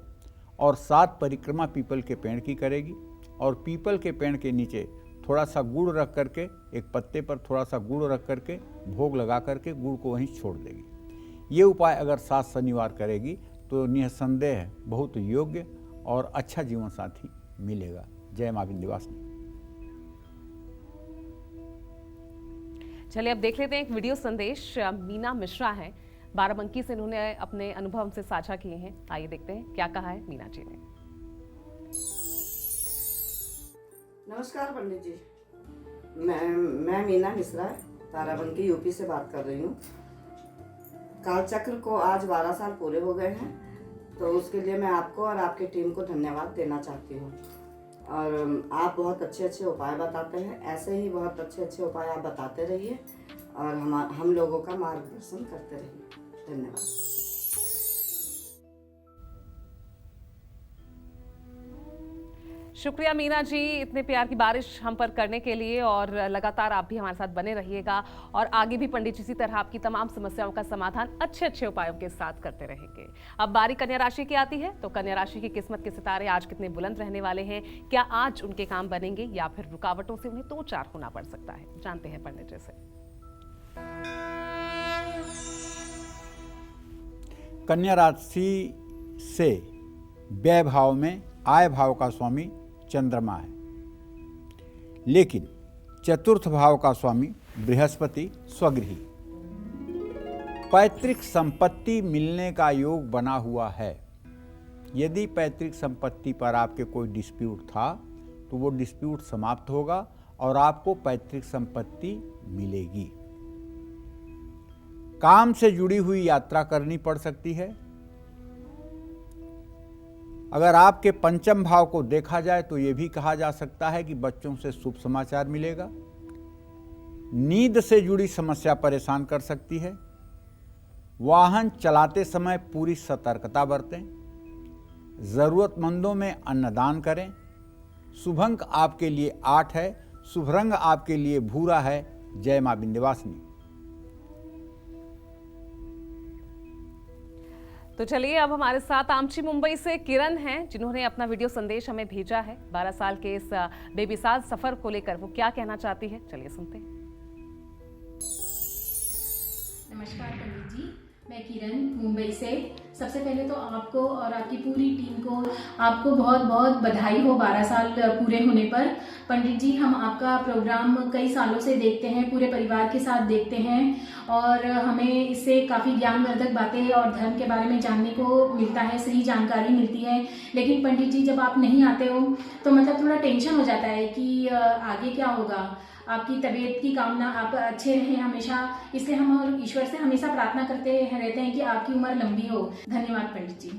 और 7 परिक्रमा पीपल के पेड़ की करेगी। और पीपल के पेड़ के नीचे थोड़ा सा गुड़ रख करके, एक पत्ते पर थोड़ा सा गुड़ रख करके भोग लगा करके गुड़ को वहीं छोड़ देगी। ये उपाय अगर 7 शनिवार करेगी तो निसंदेह बहुत योग्य और अच्छा जीवन साथी मिलेगा। जय मां विंध्यवासिनी। चलिए अब देख लेते हैं एक वीडियो संदेश। मीना मिश्रा है, बाराबंकी से, उन्होंने अपने अनुभव हमसे साझा किए हैं। आइए देखते हैं क्या कहा है मीना जी ने। नमस्कार पंडित जी, मैं मीना मिश्रा ताराबंकी यूपी से बात कर रही हूँ। कालचक्र को आज 12 साल पूरे हो गए हैं, तो उसके लिए मैं आपको और आपकी टीम को धन्यवाद देना चाहती हूँ। और आप बहुत अच्छे उपाय बताते हैं, ऐसे ही बहुत अच्छे उपाय आप बताते रहिए और हम लोगों का मार्गदर्शन करते रहिए। धन्यवाद। शुक्रिया मीना जी, इतने प्यार की बारिश हम पर करने के लिए। और लगातार आप भी हमारे साथ बने रहिएगा और आगे भी पंडित जी इसी तरह आपकी तमाम समस्याओं का समाधान अच्छे उपायों के साथ करते रहेंगे। अब बारी कन्या राशि की आती है, तो कन्या राशि की किस्मत के सितारे आज कितने बुलंद रहने वाले हैं, क्या आज उनके काम बनेंगे या फिर रुकावटों से उन्हें 2-4 होना पड़ सकता है, जानते हैं पंडित जी से। कन्या राशि से व्यय भाव में आय भाव का स्वामी चंद्रमा है, लेकिन चतुर्थ भाव का स्वामी बृहस्पति स्वगृही। पैतृक संपत्ति मिलने का योग बना हुआ है। यदि पैतृक संपत्ति पर आपके कोई डिस्प्यूट था तो वो डिस्प्यूट समाप्त होगा और आपको पैतृक संपत्ति मिलेगी। काम से जुड़ी हुई यात्रा करनी पड़ सकती है। अगर आपके पंचम भाव को देखा जाए तो ये भी कहा जा सकता है कि बच्चों से शुभ समाचार मिलेगा। नींद से जुड़ी समस्या परेशान कर सकती है। वाहन चलाते समय पूरी सतर्कता बरतें। जरूरतमंदों में अन्नदान करें। शुभ अंक आपके लिए 8 है। शुभ रंग आपके लिए भूरा है। जय मां विंध्यवासिनी। तो चलिए अब हमारे साथ आमची मुंबई से किरण हैं, जिन्होंने अपना वीडियो संदेश हमें भेजा है 12 साल के इस बेमिसाल सफर को लेकर। वो क्या कहना चाहती है, चलिए सुनते हैं। नमस्कार पंडित जी, मैं किरण मुंबई से। सबसे पहले तो आपको और आपकी पूरी टीम को आपको बहुत बहुत बधाई हो 12 साल पूरे होने पर। पंडित जी, हम आपका प्रोग्राम कई सालों से देखते हैं, पूरे परिवार के साथ देखते हैं और हमें इससे काफ़ी ज्ञानवर्धक बातें और धर्म के बारे में जानने को मिलता है, सही जानकारी मिलती है। लेकिन पंडित जी, जब आप नहीं आते हो तो मतलब थोड़ा टेंशन हो जाता है कि आगे क्या होगा। आपकी तबीयत की कामना, आप अच्छे रहें हमेशा, इसलिए हम और ईश्वर से हमेशा प्रार्थना करते रहते हैं कि आपकी उम्र लंबी हो। धन्यवाद पंडित जी।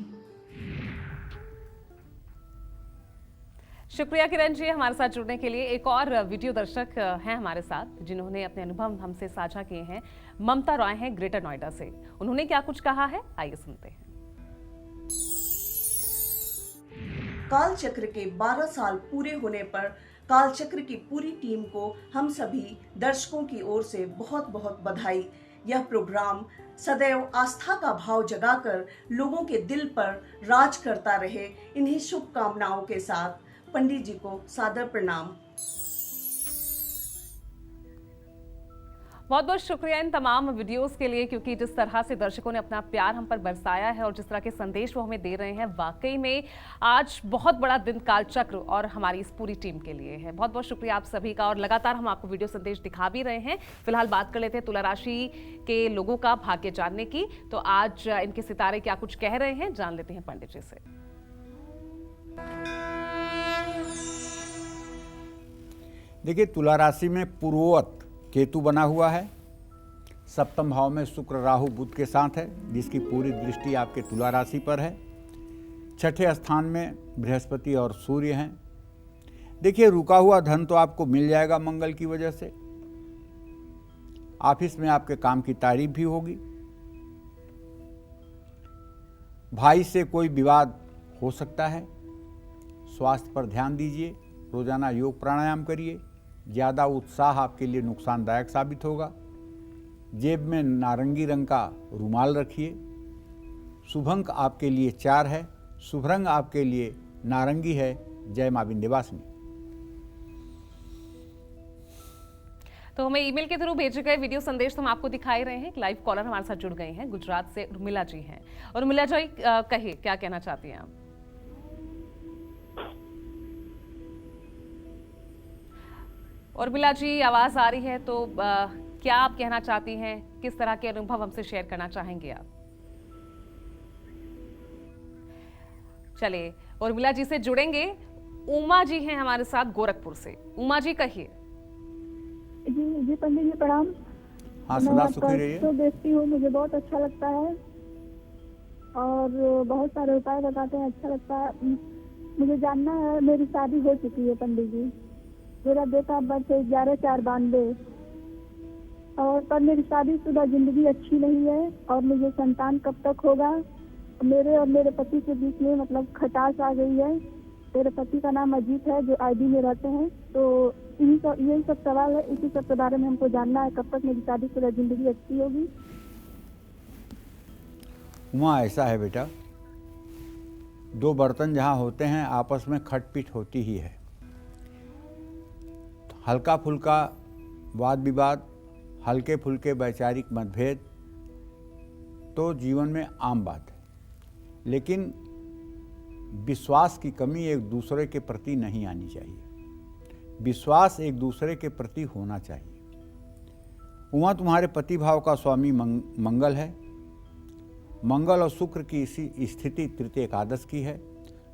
शुक्रिया किरण जी हमारे साथ जुड़ने के लिए। एक और वीडियो दर्शक हैं हमारे साथ जिन्होंने अपने अनुभव हमसे साझा किए हैं। ममता रॉय हैं ग्रेटर नोएडा से। उन्होंने क्या कुछ कहा है, आइए सुनते हैं। काल चक्र के 12 साल पूरे होने पर काल चक्र की पूरी टीम को हम सभी दर्शकों की ओर से बहुत बहुत बधाई। यह प्रोग्राम सदैव आस्था का भाव जगाकर लोगों के दिल पर राज करता रहे। इन्हीं शुभकामनाओं के साथ पंडित जी को सादर प्रणाम। बहुत बहुत शुक्रिया इन तमाम वीडियोस के लिए, क्योंकि जिस तरह से दर्शकों ने अपना प्यार हम पर बरसाया है और जिस तरह के संदेश वो हमें दे रहे हैं, वाकई में आज बहुत बड़ा दिन कालचक्र और हमारी इस पूरी टीम के लिए है। बहुत बहुत शुक्रिया आप सभी का। और लगातार हम आपको वीडियो संदेश दिखा भी रहे हैं। फिलहाल बात कर लेते हैं तुला राशि के लोगों का भाग्य जानने की। तो आज इनके सितारे क्या कुछ कह रहे हैं, जान लेते हैं पंडित जी से। देखिए, तुला राशि में पूर्ववत केतु बना हुआ है। सप्तम भाव में शुक्र राहु बुध के साथ है, जिसकी पूरी दृष्टि आपके तुला राशि पर है। छठे स्थान में बृहस्पति और सूर्य हैं। देखिए, रुका हुआ धन तो आपको मिल जाएगा मंगल की वजह से। ऑफिस में आपके काम की तारीफ भी होगी। भाई से कोई विवाद हो सकता है। स्वास्थ्य पर ध्यान दीजिए। रोजाना योग प्राणायाम करिए। ज़्यादा उत्साह आपके लिए नुकसानदायक साबित होगा। जेब में नारंगी रंग का रुमाल रखिए। शुभ अंक आपके लिए 4 है। शुभ रंग आपके लिए नारंगी है। जय मां विंध्यवासिनी। तो हमें ईमेल के थ्रू भेजे गए वीडियो संदेश तो हम आपको दिखाई रहे हैं। एक लाइव कॉलर हमारे साथ जुड़ गए हैं, गुजरात से उर्मिला जी हैं। और उर्मिला जी, कहिए क्या कहना चाहती हैं आप? उर्मिला जी, आवाज आ रही है तो क्या आप कहना चाहती हैं? किस तरह के अनुभव हमसे शेयर करना चाहेंगे आप? चलिए उर्मिला जी से जुड़ेंगे। उमा जी हैं हमारे साथ गोरखपुर से। उमा जी, कहिए। जी पंडित जी प्रणाम। हाँ, सदा सुखी रहिए। तो देखती हूँ, मुझे बहुत अच्छा लगता है और बहुत सारे उपाय बताते हैं, अच्छा लगता है। मुझे जानना है, मेरी शादी हो चुकी है पंडित जी। मेरा डेट ऑफ बर्थ है 11/4/92 और पर मेरी शादीशुदा जिंदगी अच्छी नहीं है और मुझे संतान कब तक होगा। मेरे और मेरे पति के बीच में मतलब खटास आ गई है। मेरे पति का नाम अजीत है, जो आईडी में रहते हैं। तो यही सब सवाल है, इसी सब के बारे में हमको जानना है, कब तक मेरी शादीशुदा जिंदगी अच्छी होगी। उमा, ऐसा है बेटा, 2 बर्तन जहाँ होते हैं आपस में खटपीट होती ही है। हल्का फुल्का वाद विवाद, हल्के फुल्के वैचारिक मतभेद तो जीवन में आम बात है, लेकिन विश्वास की कमी एक दूसरे के प्रति नहीं आनी चाहिए। विश्वास एक दूसरे के प्रति होना चाहिए। उमा, तुम्हारे पति भाव का स्वामी मंगल है। मंगल और शुक्र की इसी स्थिति तृतीय एकादश की है।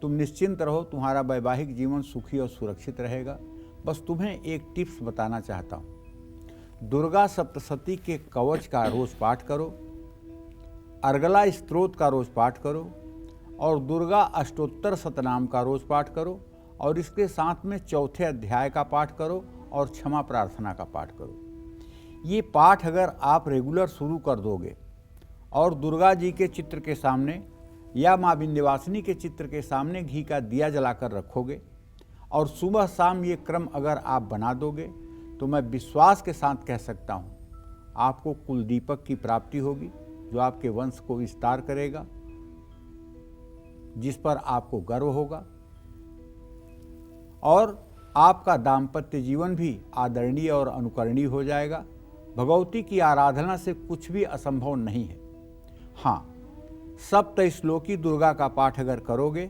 तुम निश्चिंत रहो, तुम्हारा वैवाहिक जीवन सुखी और सुरक्षित रहेगा। बस तुम्हें एक टिप्स बताना चाहता हूँ। दुर्गा सप्तशती के कवच का रोज पाठ करो। अर्गला स्तोत्र का रोज पाठ करो और दुर्गा अष्टोत्तर शतनाम का रोज पाठ करो और इसके साथ में चौथे अध्याय का पाठ करो और क्षमा प्रार्थना का पाठ करो। ये पाठ अगर आप रेगुलर शुरू कर दोगे और दुर्गा जी के चित्र के सामने या माँ विंध्यवासिनी के चित्र के सामने घी का दिया जलाकर रखोगे और सुबह शाम ये क्रम अगर आप बना दोगे तो मैं विश्वास के साथ कह सकता हूँ आपको कुलदीपक की प्राप्ति होगी, जो आपके वंश को विस्तार करेगा, जिस पर आपको गर्व होगा और आपका दाम्पत्य जीवन भी आदरणीय और अनुकरणीय हो जाएगा। भगवती की आराधना से कुछ भी असंभव नहीं है। हाँ, सप्तश्लोकी दुर्गा का पाठ अगर करोगे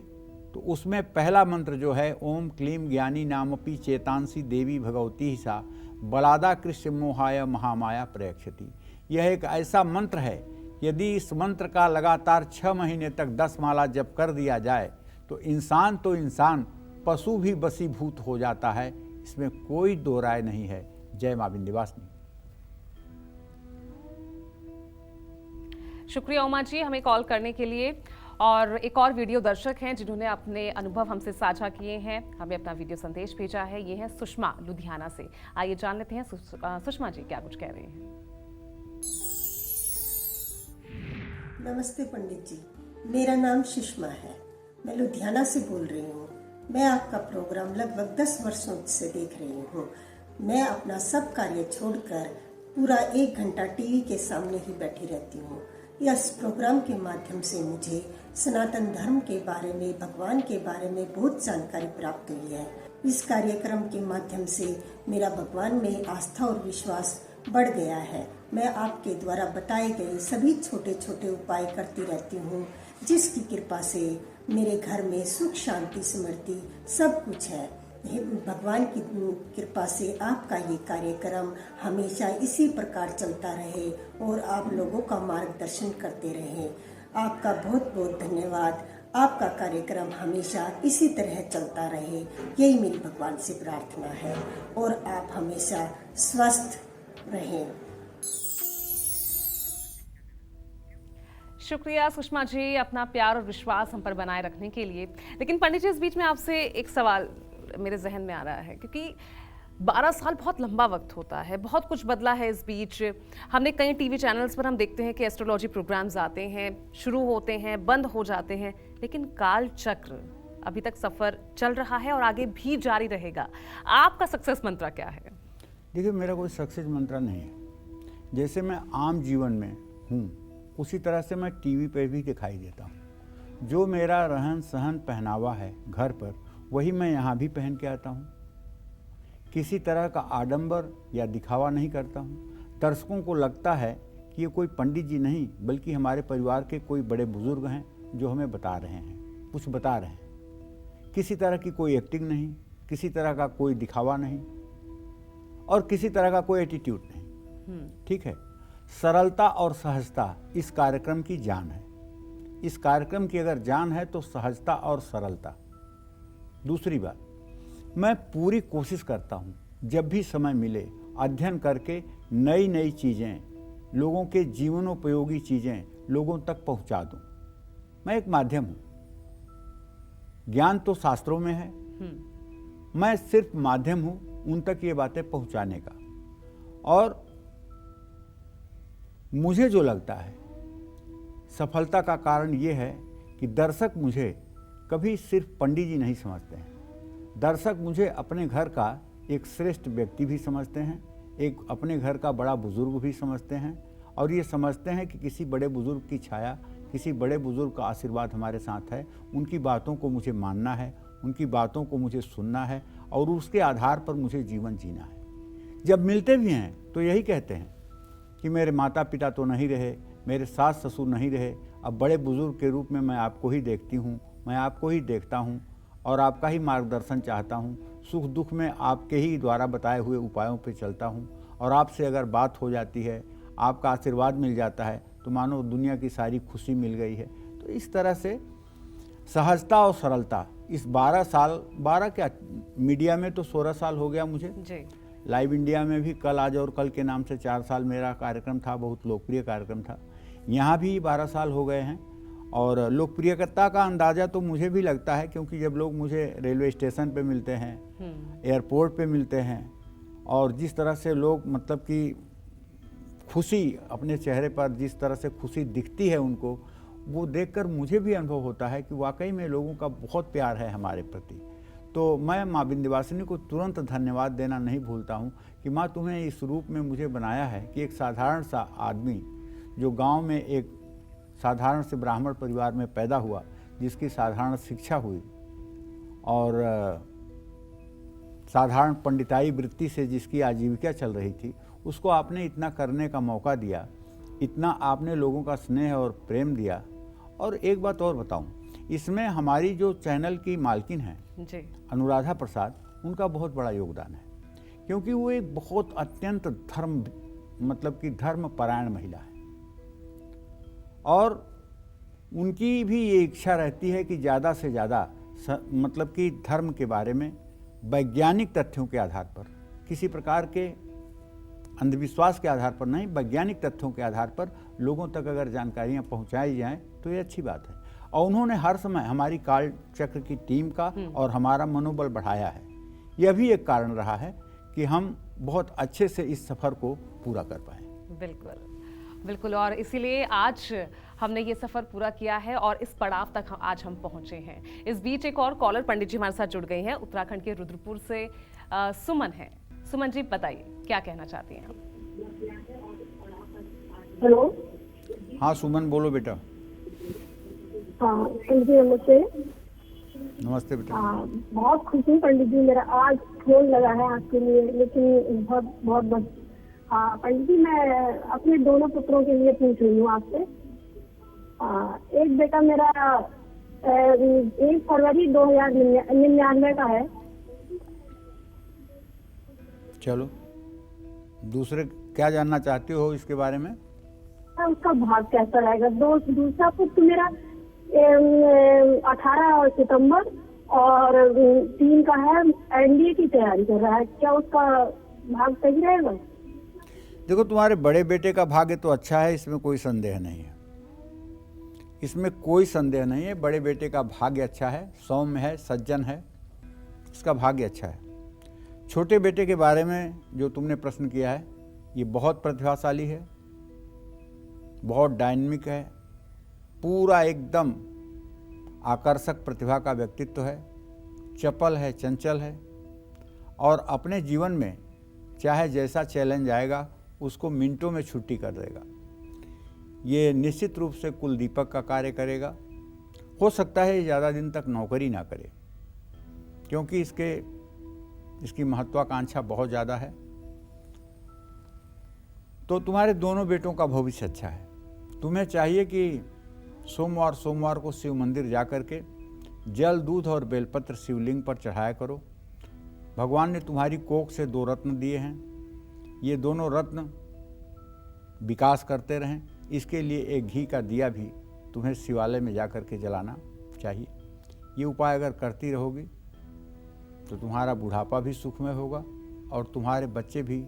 तो उसमें पहला मंत्र जो है ओम क्लीम ज्ञानी नामपि चेतांसी देवी भगवती सा बलादा कृष्ण मोहाय महामाया प्रयक्षति। यह एक ऐसा मंत्र है, यदि इस मंत्र का लगातार 6 महीने तक 10 माला जप कर दिया जाए तो इंसान पशु भी वशीभूत हो जाता है। इसमें कोई दो राय नहीं है। जय मां विंध्यवासिनी। शुक्रिया उमा जी हमें कॉल करने के लिए। और एक और वीडियो दर्शक हैं जिन्होंने अपने अनुभव हमसे साझा किए हैं, हमें अपना वीडियो संदेश भेजा है। ये है सुषमा लुधियाना से। आइए जान लेते हैं सुषमा जी क्या कुछ कह रही हैं। नमस्ते पंडित जी, मेरा नाम सुषमा है, मैं लुधियाना से बोल रही हूँ। मैं आपका प्रोग्राम लगभग 10 वर्षों से देख रही हूँ। मैं अपना सब कार्य छोड़कर पूरा 1 घंटा टीवी के सामने ही बैठी रहती हूँ। इस प्रोग्राम के माध्यम से मुझे सनातन धर्म के बारे में, भगवान के बारे में बहुत जानकारी प्राप्त हुई है। इस कार्यक्रम के माध्यम से मेरा भगवान में आस्था और विश्वास बढ़ गया है। मैं आपके द्वारा बताए गए सभी छोटे छोटे उपाय करती रहती हूँ, जिसकी कृपा से मेरे घर में सुख शांति समृद्धि सब कुछ है। भगवान की कृपा से आपका ये कार्यक्रम हमेशा इसी प्रकार चलता रहे और आप लोगों का मार्गदर्शन करते रहे। आपका बहुत बहुत धन्यवाद। आपका कार्यक्रम हमेशा इसी तरह चलता रहे, यही मेरी भगवान से प्रार्थना है। और आप हमेशा स्वस्थ रहें। शुक्रिया सुषमा जी अपना प्यार और विश्वास हम पर बनाए रखने के लिए। लेकिन पंडित जी, इस बीच में आपसे एक सवाल मेरे जहन में आ रहा है, क्योंकि 12 साल बहुत लंबा वक्त होता है, बहुत कुछ बदला है इस बीच। हमने कई टीवी चैनल्स पर हम देखते हैं कि एस्ट्रोलॉजी प्रोग्राम्स आते हैं, शुरू होते हैं, बंद हो जाते हैं, लेकिन काल चक्र अभी तक सफ़र चल रहा है और आगे भी जारी रहेगा। आपका सक्सेस मंत्र क्या है? देखिए, मेरा कोई सक्सेस मंत्र नहीं है। जैसे मैं आम जीवन में हूँ उसी तरह से मैं टीवी पर भी दिखाई देता हूँ। जो मेरा रहन सहन पहनावा है घर पर, वही मैं यहाँ भी पहन के आता हूँ। किसी तरह का आडंबर या दिखावा नहीं करता हूँ। दर्शकों को लगता है कि ये कोई पंडित जी नहीं बल्कि हमारे परिवार के कोई बड़े बुजुर्ग हैं जो हमें बता रहे हैं, कुछ बता रहे हैं। किसी तरह की कोई एक्टिंग नहीं, किसी तरह का कोई दिखावा नहीं और किसी तरह का कोई एटीट्यूड नहीं। ठीक है, सरलता और सहजता इस कार्यक्रम की जान है। इस कार्यक्रम की अगर जान है तो सहजता और सरलता। दूसरी बात, मैं पूरी कोशिश करता हूँ जब भी समय मिले अध्ययन करके नई नई चीज़ें, लोगों के जीवनोपयोगी चीज़ें लोगों तक पहुँचा दूँ। मैं एक माध्यम हूँ, ज्ञान तो शास्त्रों में है, मैं सिर्फ माध्यम हूँ उन तक ये बातें पहुँचाने का। और मुझे जो लगता है सफलता का कारण ये है कि दर्शक मुझे कभी सिर्फ पंडित जी नहीं समझते हैं। दर्शक मुझे अपने घर का एक श्रेष्ठ व्यक्ति भी समझते हैं, एक अपने घर का बड़ा बुजुर्ग भी समझते हैं और ये समझते हैं कि किसी बड़े बुजुर्ग की छाया, किसी बड़े बुजुर्ग का आशीर्वाद हमारे साथ है। उनकी बातों को मुझे मानना है, उनकी बातों को मुझे सुनना है और उसके आधार पर मुझे जीवन जीना है। जब मिलते भी हैं तो यही कहते हैं कि मेरे माता पिता तो नहीं रहे, मेरे सास ससुर नहीं रहे, अब बड़े बुजुर्ग के रूप में मैं आपको ही देखती हूँ, मैं आपको ही देखता हूँ और आपका ही मार्गदर्शन चाहता हूँ। सुख दुख में आपके ही द्वारा बताए हुए उपायों पर चलता हूँ और आपसे अगर बात हो जाती है, आपका आशीर्वाद मिल जाता है तो मानो दुनिया की सारी खुशी मिल गई है। तो इस तरह से सहजता और सरलता इस 12 साल, 12 क्या, मीडिया में तो 16 साल हो गया मुझे जी। लाइव इंडिया में भी कल आज और कल के नाम से 4 साल मेरा कार्यक्रम था, बहुत लोकप्रिय कार्यक्रम था। यहाँ भी 12 साल हो गए हैं और लोकप्रियता का अंदाज़ा तो मुझे भी लगता है, क्योंकि जब लोग मुझे रेलवे स्टेशन पे मिलते हैं, एयरपोर्ट पे मिलते हैं, और जिस तरह से लोग मतलब कि खुशी अपने चेहरे पर, जिस तरह से खुशी दिखती है उनको, वो देखकर मुझे भी अनुभव होता है कि वाकई में लोगों का बहुत प्यार है हमारे प्रति। तो मैं माँ विंध्यवासिनी को तुरंत धन्यवाद देना नहीं भूलता हूँ कि माँ तुम्हें इस रूप में मुझे बनाया है कि एक साधारण सा आदमी जो गांव में एक साधारण से ब्राह्मण परिवार में पैदा हुआ, जिसकी साधारण शिक्षा हुई और साधारण पंडिताई वृत्ति से जिसकी आजीविका चल रही थी, उसको आपने इतना करने का मौका दिया, इतना आपने लोगों का स्नेह और प्रेम दिया। और एक बात और बताऊं, इसमें हमारी जो चैनल की मालकिन है जी, अनुराधा प्रसाद, उनका बहुत बड़ा योगदान है, क्योंकि वो एक बहुत अत्यंत धर्मपरायण महिला है और उनकी भी ये इच्छा रहती है कि ज़्यादा से ज़्यादा मतलब कि धर्म के बारे में वैज्ञानिक तथ्यों के आधार पर, किसी प्रकार के अंधविश्वास के आधार पर नहीं, वैज्ञानिक तथ्यों के आधार पर लोगों तक अगर जानकारियां पहुंचाई जाएं तो ये अच्छी बात है। और उन्होंने हर समय हमारी काल चक्र की टीम का और हमारा मनोबल बढ़ाया है। यह भी एक कारण रहा है कि हम बहुत अच्छे से इस सफ़र को पूरा कर पाए। बिल्कुल बिल्कुल, और इसीलिए आज हमने ये सफ़र पूरा किया है और इस पड़ाव तक आज हम पहुंचे हैं। इस बीच एक और कॉलर पंडित जी हमारे साथ जुड़ गई हैं, उत्तराखंड के रुद्रपुर से सुमन है। सुमन जी बताइए क्या कहना चाहती हैं आप? हेलो। हाँ सुमन बोलो बेटा। हाँ पंडित जी नमस्ते। नमस्ते बेटा। बहुत खुश हूँ पंडित जी, मेरा आज फोन लगा है आपके लिए, लेकिन बहुत हाँ पंडित जी, मैं अपने दोनों पुत्रों के लिए पूछ रही हूँ आपसे। एक बेटा मेरा 1 फरवरी 2099 का है। चलो, दूसरे क्या जानना चाहते हो इसके बारे में? उसका भाग कैसा रहेगा? दूसरा पुत्र मेरा 18 सितंबर और 3 का है, एनडीए की तैयारी कर रहा है, क्या उसका भाग सही रहेगा? देखो, तुम्हारे बड़े बेटे का भाग्य तो अच्छा है, इसमें कोई संदेह नहीं है, इसमें कोई संदेह नहीं है। बड़े बेटे का भाग्य अच्छा है, सौम्य है, सज्जन है, इसका भाग्य अच्छा है। छोटे बेटे के बारे में जो तुमने प्रश्न किया है, ये बहुत प्रतिभाशाली है, बहुत डायनामिक है, पूरा एकदम आकर्षक प्रतिभा का व्यक्तित्व है, चपल है, चंचल है और अपने जीवन में चाहे जैसा चैलेंज आएगा उसको मिनटों में छुट्टी कर देगा। ये निश्चित रूप से कुल दीपक का कार्य करेगा। हो सकता है ज़्यादा दिन तक नौकरी ना करे, क्योंकि इसकी महत्वाकांक्षा बहुत ज़्यादा है। तो तुम्हारे दोनों बेटों का भविष्य अच्छा है। तुम्हें चाहिए कि सोमवार को शिव मंदिर जा कर के जल, दूध और बेलपत्र शिवलिंग पर चढ़ाया करो। भगवान ने तुम्हारी कोख से 2 रत्न दिए हैं, ये दोनों रत्न विकास करते रहें, इसके लिए एक घी का दिया भी तुम्हें शिवालय में जा कर के जलाना चाहिए। ये उपाय अगर करती रहोगी तो तुम्हारा बुढ़ापा भी सुखमय होगा और तुम्हारे बच्चे भी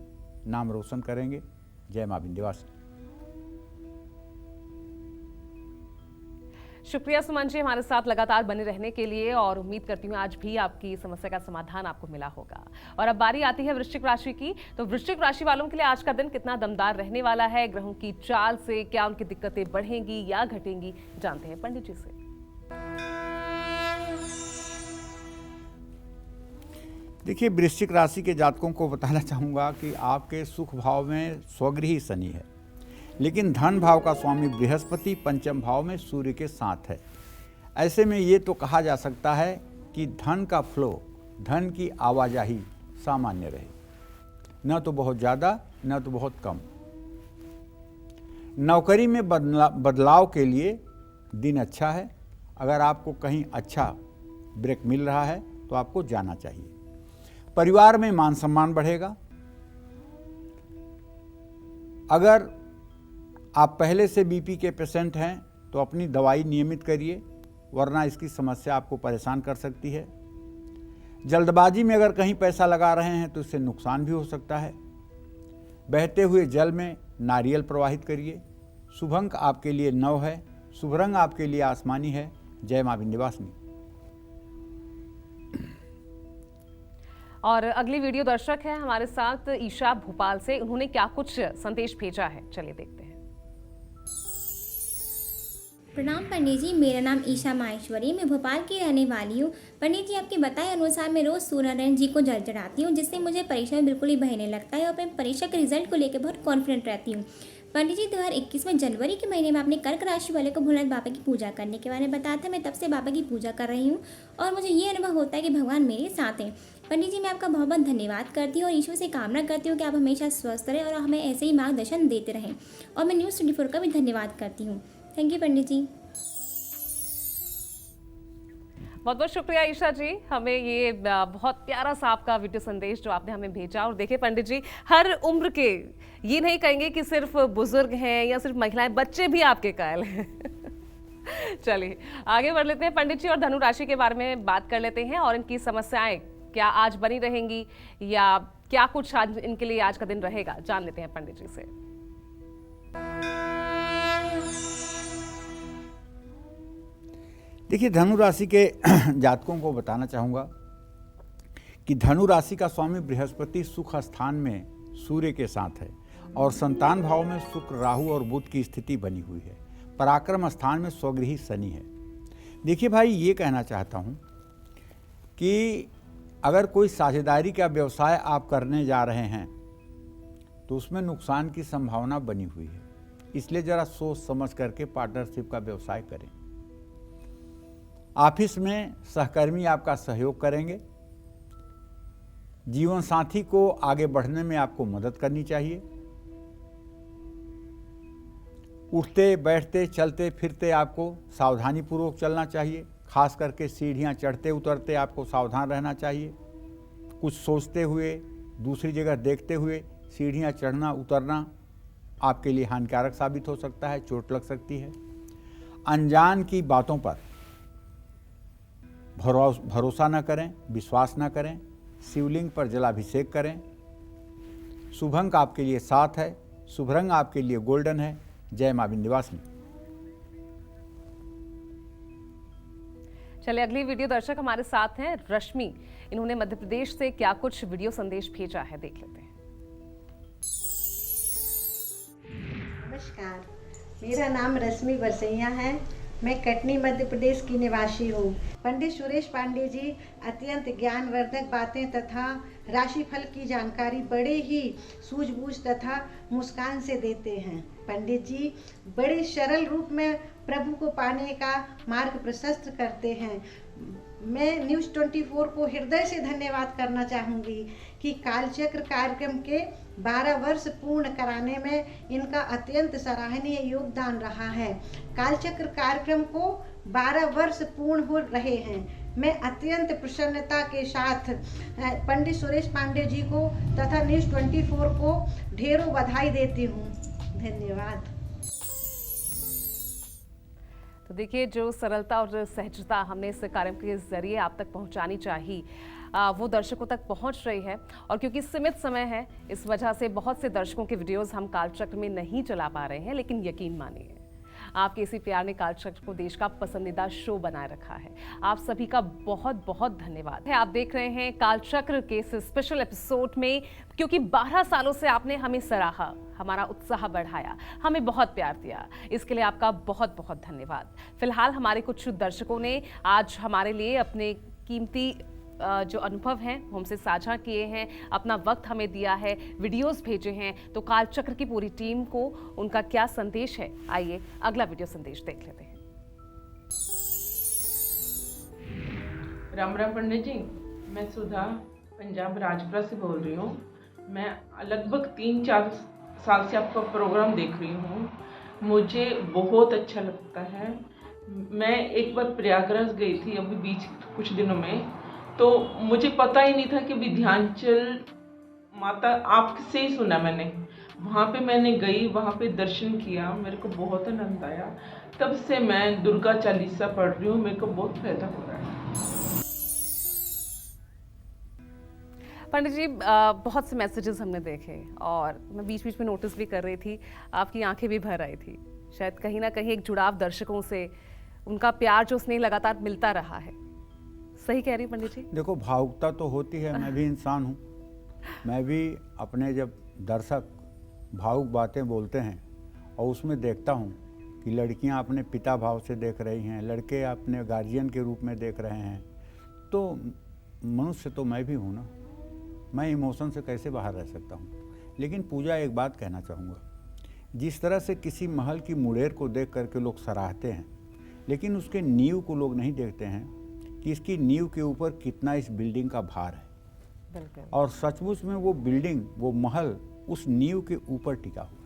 नाम रोशन करेंगे। जय मां विंध्यवासिनी। शुक्रिया सुमन जी हमारे साथ लगातार बने रहने के लिए, और उम्मीद करती हूँ आज भी आपकी समस्या का समाधान आपको मिला होगा। और अब बारी आती है वृश्चिक राशि की। तो वृश्चिक राशि वालों के लिए आज का दिन कितना दमदार रहने वाला है, ग्रहों की चाल से क्या उनकी दिक्कतें बढ़ेंगी या घटेंगी, जानते हैं पंडित जी से। देखिए, वृश्चिक राशि के जातकों को बताना चाहूँगा कि आपके सुख भाव में स्वगृही शनि है, लेकिन धन भाव का स्वामी बृहस्पति पंचम भाव में सूर्य के साथ है। ऐसे में ये तो कहा जा सकता है कि धन का फ्लो, धन की आवाजाही सामान्य रहे, न तो बहुत ज़्यादा न तो बहुत कम। नौकरी में बदलाव के लिए दिन अच्छा है। अगर आपको कहीं अच्छा ब्रेक मिल रहा है तो आपको जाना चाहिए। परिवार में मान सम्मान बढ़ेगा। अगर आप पहले से बीपी के पेशेंट हैं तो अपनी दवाई नियमित करिए, वरना इसकी समस्या आपको परेशान कर सकती है। जल्दबाजी में अगर कहीं पैसा लगा रहे हैं तो इससे नुकसान भी हो सकता है। बहते हुए जल में नारियल प्रवाहित करिए। शुभ अंक आपके लिए 9 है, शुभ रंग आपके लिए आसमानी है। जय मां विंध्यवासिनी। और अगली वीडियो दर्शक है हमारे साथ ईशा भोपाल से। उन्होंने क्या कुछ संदेश भेजा है, चलिए देखते हैं। प्रणाम पंडित जी, मेरा नाम ईशा माहेश्वरी, मैं भोपाल की रहने वाली हूँ। पंडित जी, आपके बताए अनुसार मैं रोज़ सूर्यनारायण जी को जल चढ़ाती हूँ, जिससे मुझे परीक्षा में बिल्कुल ही भय नहीं लगता है और मैं परीक्षा के रिजल्ट को लेकर बहुत कॉन्फिडेंट रहती हूँ। पंडित जी, 2021 में जनवरी के महीने में आपने कर्क राशि वाले को भोलेनाथ बाबा की पूजा करने के बारे में बताया था। मैं तब से बाबा की पूजा कर रही हूँ और मुझे ये अनुभव होता है कि भगवान मेरे साथ हैं। पंडित जी, मैं आपका बहुत बहुत धन्यवाद करती हूँ और ईश्वर से कामना करती हूँ कि आप हमेशा स्वस्थ रहें और हमें ऐसे ही मार्गदर्शन देते रहें। और मैं न्यूज़ 24 का भी धन्यवाद करती हूँ। थैंक यू पंडित जी। बहुत बहुत शुक्रिया ईशा जी, हमें ये बहुत प्यारा सा आपका वीडियो संदेश जो आपने हमें भेजा। और देखिए पंडित जी, हर उम्र के, ये नहीं कहेंगे कि सिर्फ बुजुर्ग हैं या सिर्फ महिलाएं, बच्चे भी आपके कायल हैं। चलिए आगे बढ़ लेते हैं पंडित जी और धनु राशि के बारे में बात कर लेते हैं और इनकी समस्याएं क्या आज बनी रहेंगी या क्या कुछ आज इनके लिए आज का दिन रहेगा, जान लेते हैं पंडित जी से। देखिए, धनु राशि के जातकों को बताना चाहूँगा कि धनु राशि का स्वामी बृहस्पति सुख स्थान में सूर्य के साथ है और संतान भाव में शुक्र, राहु और बुध की स्थिति बनी हुई है। पराक्रम स्थान में स्वगृही शनि है। देखिए भाई, ये कहना चाहता हूँ कि अगर कोई साझेदारी का व्यवसाय आप करने जा रहे हैं तो उसमें नुकसान की संभावना बनी हुई है, इसलिए ज़रा सोच समझ करके पार्टनरशिप का व्यवसाय करें। ऑफिस में सहकर्मी आपका सहयोग करेंगे। जीवन साथी को आगे बढ़ने में आपको मदद करनी चाहिए। उठते बैठते चलते फिरते आपको सावधानीपूर्वक चलना चाहिए। खास करके सीढ़ियाँ चढ़ते उतरते आपको सावधान रहना चाहिए। कुछ सोचते हुए, दूसरी जगह देखते हुए सीढ़ियाँ चढ़ना उतरना आपके लिए हानिकारक साबित हो सकता है, चोट लग सकती है। अनजान की बातों पर भरोसा न करें, विश्वास न करें। शिवलिंग पर जलाभिषेक करें। शुभ अंक आपके लिए 7 है। शुभ रंग आपके लिए गोल्डन है। जय मां विंध्यवासिनी। चलिए अगली वीडियो दर्शक हमारे साथ हैं रश्मि। इन्होंने मध्य प्रदेश से क्या कुछ वीडियो संदेश भेजा है, देख लेते हैं। नमस्कार, मेरा नाम रश्मि बरसैया है। मैं कटनी मध्य प्रदेश की निवासी हूँ। पंडित सुरेश पांडे जी अत्यंत ज्ञानवर्धक बातें तथा राशिफल की जानकारी बड़े ही सूझबूझ तथा मुस्कान से देते हैं। पंडित जी बड़े सरल रूप में प्रभु को पाने का मार्ग प्रशस्त करते हैं। मैं न्यूज़ 24 को हृदय से धन्यवाद करना चाहूँगी कि कालचक्र कार्यक्रम के 12 वर्ष पूर्ण कराने में इनका अत्यंत सराहनीय योगदान रहा है। कालचक्र कार्यक्रम को 12 वर्ष पूर्ण हो रहे हैं। मैं अत्यंत प्रसन्नता के साथ पंडित सुरेश पांडे जी को तथा न्यूज़ 24 को ढेरों बधाई देती हूँ। धन्यवाद। तो देखिए, जो सरलता और सहजता हमने इस कार्यक्रम के जरिए आप तक पहुंचानी चाहिए, वो दर्शकों तक पहुंच रही है। और क्योंकि सीमित समय है, इस वजह से बहुत से दर्शकों के वीडियोस हम कालचक्र में नहीं चला पा रहे हैं, लेकिन यकीन मानिए आपके इसी प्यार ने कालचक्र को देश का पसंदीदा शो बनाए रखा है। आप सभी का बहुत बहुत धन्यवाद है। आप देख रहे हैं कालचक्र के इस स्पेशल एपिसोड में, क्योंकि 12 सालों से आपने हमें सराहा, हमारा उत्साह बढ़ाया, हमें बहुत प्यार दिया, इसके लिए आपका बहुत बहुत धन्यवाद। फिलहाल हमारे कुछ दर्शकों ने आज हमारे लिए अपने कीमती जो अनुभव हैं वो हमसे साझा किए हैं, अपना वक्त हमें दिया है, वीडियोस भेजे हैं। तो कालचक्र की पूरी टीम को उनका क्या संदेश है, आइए अगला वीडियो संदेश देख लेते हैं। राम राम पंडित जी, मैं सुधा पंजाब राजपुरा से बोल रही हूँ। मैं लगभग 3-4 साल से आपका प्रोग्राम देख रही हूँ। मुझे बहुत अच्छा लगता है। मैं एक बार प्रयागराज गई थी अभी बीच कुछ दिनों में, तो मुझे पता ही नहीं था कि विंध्याचल माता आपसे ही सुना मैंने। वहाँ पे मैंने गई, वहाँ पे दर्शन किया, मेरे को बहुत आनंद आया। तब से मैं दुर्गा चालीसा पढ़ रही हूँ, मेरे को बहुत फायदा हो रहा है। पंडित जी, बहुत से मैसेजेस हमने देखे और मैं बीच बीच में नोटिस भी कर रही थी, आपकी आंखें भी भर आई थी। शायद कहीं ना कहीं एक जुड़ाव दर्शकों से, उनका प्यार जो स्नेह लगातार मिलता रहा है। सही कह रही हूँ पंडित जी? देखो, भावुकता तो होती है, मैं भी इंसान हूँ। मैं भी अपने जब दर्शक भावुक बातें बोलते हैं और उसमें देखता हूँ कि लड़कियाँ अपने पिता भाव से देख रही हैं, लड़के अपने गार्जियन के रूप में देख रहे हैं, तो मनुष्य तो मैं भी हूँ ना, मैं इमोशन से कैसे बाहर रह सकता हूँ। लेकिन पूजा, एक बात कहना चाहूँगा, जिस तरह से किसी महल की मुड़ेर को देख करके लोग सराहते हैं, लेकिन उसके नींव को लोग नहीं देखते हैं कि इसकी नींव के ऊपर कितना इस बिल्डिंग का भार है। और सचमुच में वो बिल्डिंग, वो महल उस नींव के ऊपर टिका हुआ है।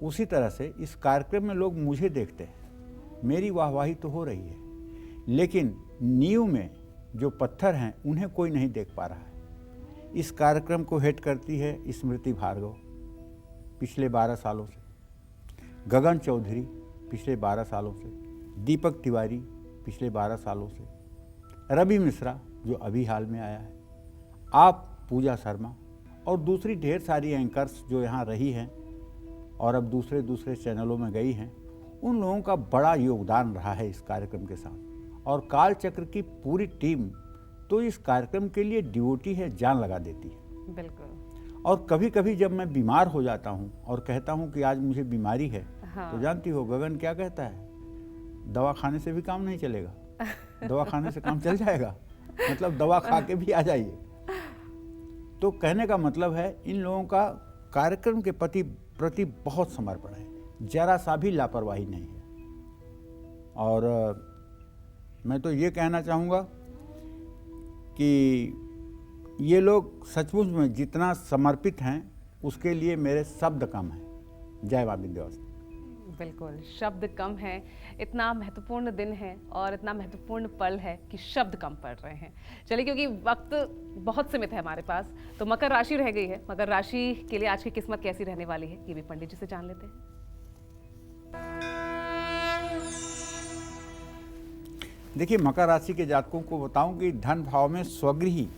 उसी तरह से इस कार्यक्रम में लोग मुझे देखते हैं, मेरी वाहवाही तो हो रही है, लेकिन नींव में जो पत्थर हैं उन्हें कोई नहीं देख पा रहा है। इस कार्यक्रम को हेड करती है स्मृति भार्गव पिछले 12 सालों से, गगन चौधरी पिछले 12 सालों से, दीपक तिवारी पिछले 12 सालों से, रवि मिश्रा जो अभी हाल में आया है, आप पूजा शर्मा और दूसरी ढेर सारी एंकर्स जो यहाँ रही हैं और अब दूसरे दूसरे चैनलों में गई हैं, उन लोगों का बड़ा योगदान रहा है इस कार्यक्रम के साथ। और काल चक्र की पूरी टीम तो इस कार्यक्रम के लिए डिवोटी है, जान लगा देती है। बिल्कुल। और कभी कभी जब मैं बीमार हो जाता हूँ और कहता हूँ कि आज मुझे बीमारी है, हाँ। तो जानती हो गगन क्या कहता है, दवा खाने से भी काम नहीं चलेगा, दवा खाने से काम चल जाएगा, मतलब दवा खा के भी आ जाइए। तो कहने का मतलब है, इन लोगों का कार्यक्रम के प्रति बहुत समर्पण है, जरा सा भी लापरवाही नहीं है। और मैं तो ये कहना चाहूँगा कि ये लोग सचमुच में जितना समर्पित हैं उसके लिए मेरे शब्द कम हैं। जय मां विंध्यवासिनी। बिल्कुल, शब्द कम है। इतना महत्वपूर्ण दिन है और इतना महत्वपूर्ण पल है कि शब्द कम पड़ रहे हैं। चलिए, क्योंकि वक्त बहुत सीमित है हमारे पास, तो मकर राशि रह गई है। मकर राशि के लिए आज की किस्मत कैसी रहने वाली है, ये भी पंडित जी से जान लेते हैं। देखिए, मकर राशि के जातकों को बताऊं कि धन भाव में स्वगृही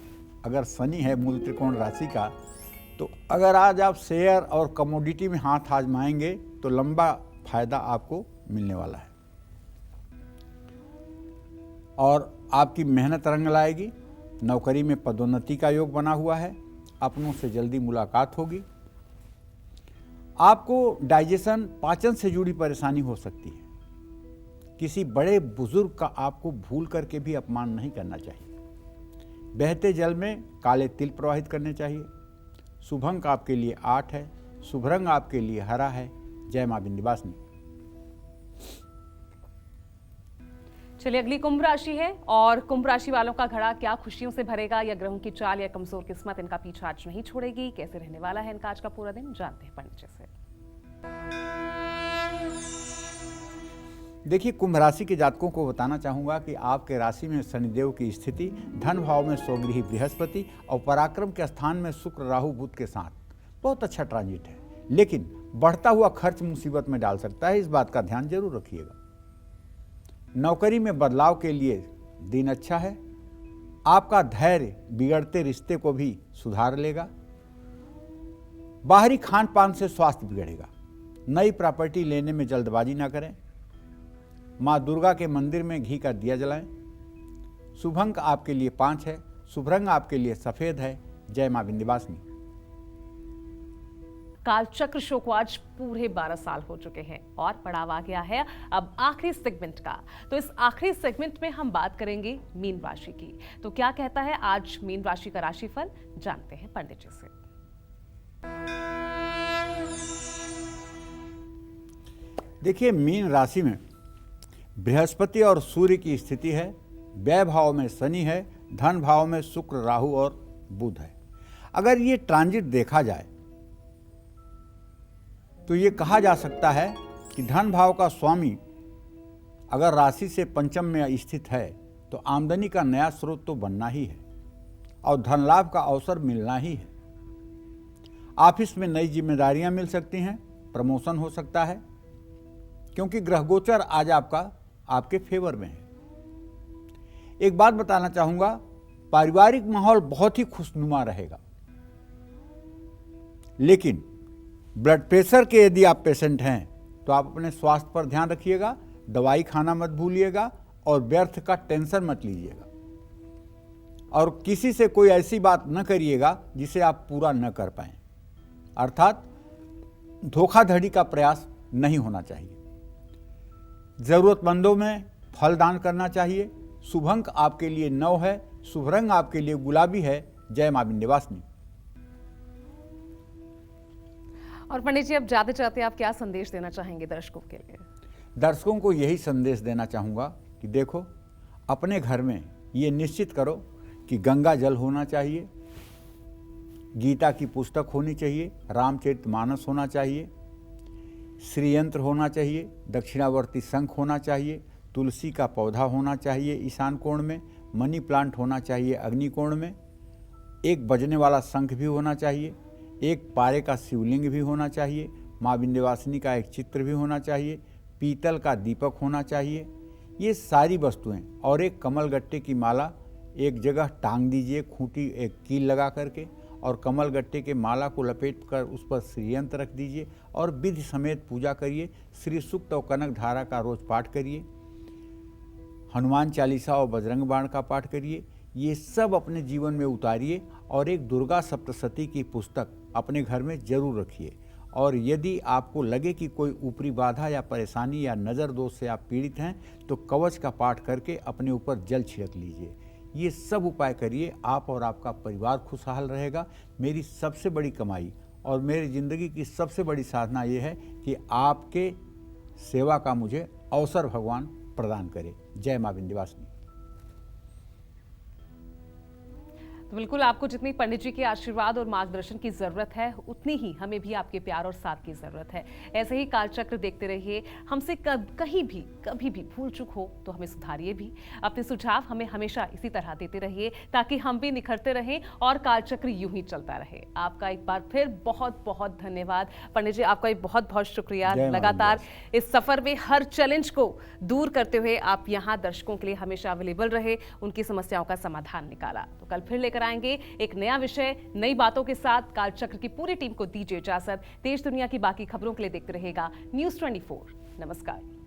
अगर शनि है मूल त्रिकोण राशि का, तो अगर आज आप शेयर और कमोडिटी में हाथ आजमाएंगे तो लंबा फायदा आपको मिलने वाला है और आपकी मेहनत रंग लाएगी। नौकरी में पदोन्नति का योग बना हुआ है, अपनों से जल्दी मुलाकात होगी। आपको डाइजेशन, पाचन से जुड़ी परेशानी हो सकती है। किसी बड़े बुजुर्ग का आपको भूल करके भी अपमान नहीं करना चाहिए। बहते जल में काले तिल प्रवाहित करने चाहिए। शुभ अंक आपके लिए 8 है, शुभ रंग आपके लिए हरा है। जय मां विंध्यवासिनी। चलिए, अगली कुंभ राशि है और कुंभ राशि वालों का घड़ा क्या खुशियों से भरेगा या ग्रहों की चाल या कमजोर किस्मत इनका पीछा आज नहीं छोड़ेगी। कैसे रहने वाला है इनका आज का पूरा दिन, जानते हैं पंडित जी से। देखिए, कुंभ राशि के जातकों को बताना चाहूँगा कि आपके राशि में शनिदेव की स्थिति, धन भाव में स्वगृही बृहस्पति और पराक्रम के स्थान में शुक्र राहु बुध के साथ बहुत अच्छा ट्रांजिट है, लेकिन बढ़ता हुआ खर्च मुसीबत में डाल सकता है, इस बात का ध्यान जरूर रखिएगा। नौकरी में बदलाव के लिए दिन अच्छा है। आपका धैर्य बिगड़ते रिश्ते को भी सुधार लेगा। बाहरी खान पान से स्वास्थ्य बिगड़ेगा। नई प्रॉपर्टी लेने में जल्दबाजी ना करें। माँ दुर्गा के मंदिर में घी का दिया जलाएं। शुभ अंक आपके लिए 5 है, शुभ रंग आपके लिए सफेद है। जय मां विंध्यवासिनी। काल चक्र शो को आज पूरे 12 साल हो चुके हैं और पड़ाव आ गया है अब आखिरी सेगमेंट का। तो इस आखिरी सेगमेंट में हम बात करेंगे मीन राशि की। तो क्या कहता है आज मीन राशि का राशिफल, जानते हैं पंडित जी से। देखिए, मीन राशि में बृहस्पति और सूर्य की स्थिति है। व्यय भाव में शनि है, धन भाव में शुक्र राहु और बुध है। अगर ये ट्रांजिट देखा जाए तो ये कहा जा सकता है कि धन भाव का स्वामी अगर राशि से पंचम में स्थित है तो आमदनी का नया स्रोत तो बनना ही है और धन लाभ का अवसर मिलना ही है। ऑफिस में नई जिम्मेदारियां मिल सकती हैं, प्रमोशन हो सकता है, क्योंकि ग्रह गोचर आज आपके फेवर में है। एक बात बताना चाहूंगा, पारिवारिक माहौल बहुत ही खुशनुमा रहेगा, लेकिन ब्लड प्रेशर के यदि आप पेशेंट हैं तो आप अपने स्वास्थ्य पर ध्यान रखिएगा, दवाई खाना मत भूलिएगा और व्यर्थ का टेंशन मत लीजिएगा, और किसी से कोई ऐसी बात न करिएगा जिसे आप पूरा न कर पाएं, अर्थात धोखाधड़ी का प्रयास नहीं होना चाहिए। जरूरतमंदों में फल दान करना चाहिए। शुभ अंक आपके लिए 9 है, शुभ रंग आपके लिए गुलाबी है। जय मां विंध्यवासिनी। और पंडित जी, अब जाते जाते आप क्या संदेश देना चाहेंगे दर्शकों के लिए? दर्शकों को यही संदेश देना चाहूँगा कि देखो, अपने घर में ये निश्चित करो कि गंगा जल होना चाहिए, गीता की पुस्तक होनी चाहिए, रामचरितमानस होना चाहिए, श्री यंत्र होना चाहिए, दक्षिणावर्ती शंख होना चाहिए, तुलसी का पौधा होना चाहिए ईशान कोण में, मनी प्लांट होना चाहिए अग्नि कोण में, एक बजने वाला शंख भी होना चाहिए, एक पारे का शिवलिंग भी होना चाहिए, माँ विंध्यवासिनी का एक चित्र भी होना चाहिए, पीतल का दीपक होना चाहिए। ये सारी वस्तुएं और एक कमल गट्टे की माला एक जगह टांग दीजिए, खूंटी एक कील लगा करके, और कमल गट्टे के माला को लपेट कर उस पर श्रीयंत्र रख दीजिए और विधि समेत पूजा करिए। श्री सूक्त और कनक धारा का रोज पाठ करिए, हनुमान चालीसा और बजरंग बाण का पाठ करिए। ये सब अपने जीवन में उतारिए और एक दुर्गा सप्तशती की पुस्तक अपने घर में जरूर रखिए। और यदि आपको लगे कि कोई ऊपरी बाधा या परेशानी या नज़र दोष से आप पीड़ित हैं तो कवच का पाठ करके अपने ऊपर जल छिड़क लीजिए। ये सब उपाय करिए, आप और आपका परिवार खुशहाल रहेगा। मेरी सबसे बड़ी कमाई और मेरी ज़िंदगी की सबसे बड़ी साधना ये है कि आपके सेवा का मुझे अवसर भगवान प्रदान करे। जय मां विंध्यवासिनी। तो बिल्कुल, आपको जितनी पंडित जी के आशीर्वाद और मार्गदर्शन की जरूरत है, उतनी ही हमें भी आपके प्यार और साथ की जरूरत है। ऐसे ही कालचक्र देखते रहिए। हमसे कहीं भी कभी भी भूल चूक हो तो हमें सुधारिए भी। अपने सुझाव हमें हमेशा इसी तरह देते रहिए ताकि हम भी निखरते रहें और कालचक्र यूं ही चलता रहे। आपका एक बार फिर बहुत बहुत धन्यवाद पंडित जी, आपका बहुत बहुत शुक्रिया। लगातार इस सफर में हर चैलेंज को दूर करते हुए आप यहाँ दर्शकों के लिए हमेशा अवेलेबल रहे, उनकी समस्याओं का समाधान निकाला। तो कल फिर लेकर आएंगे एक नया विषय, नई बातों के साथ। कालचक्र की पूरी टीम को दीजिए इजाजत। देश दुनिया की बाकी खबरों के लिए देखते रहेगा News 24। नमस्कार।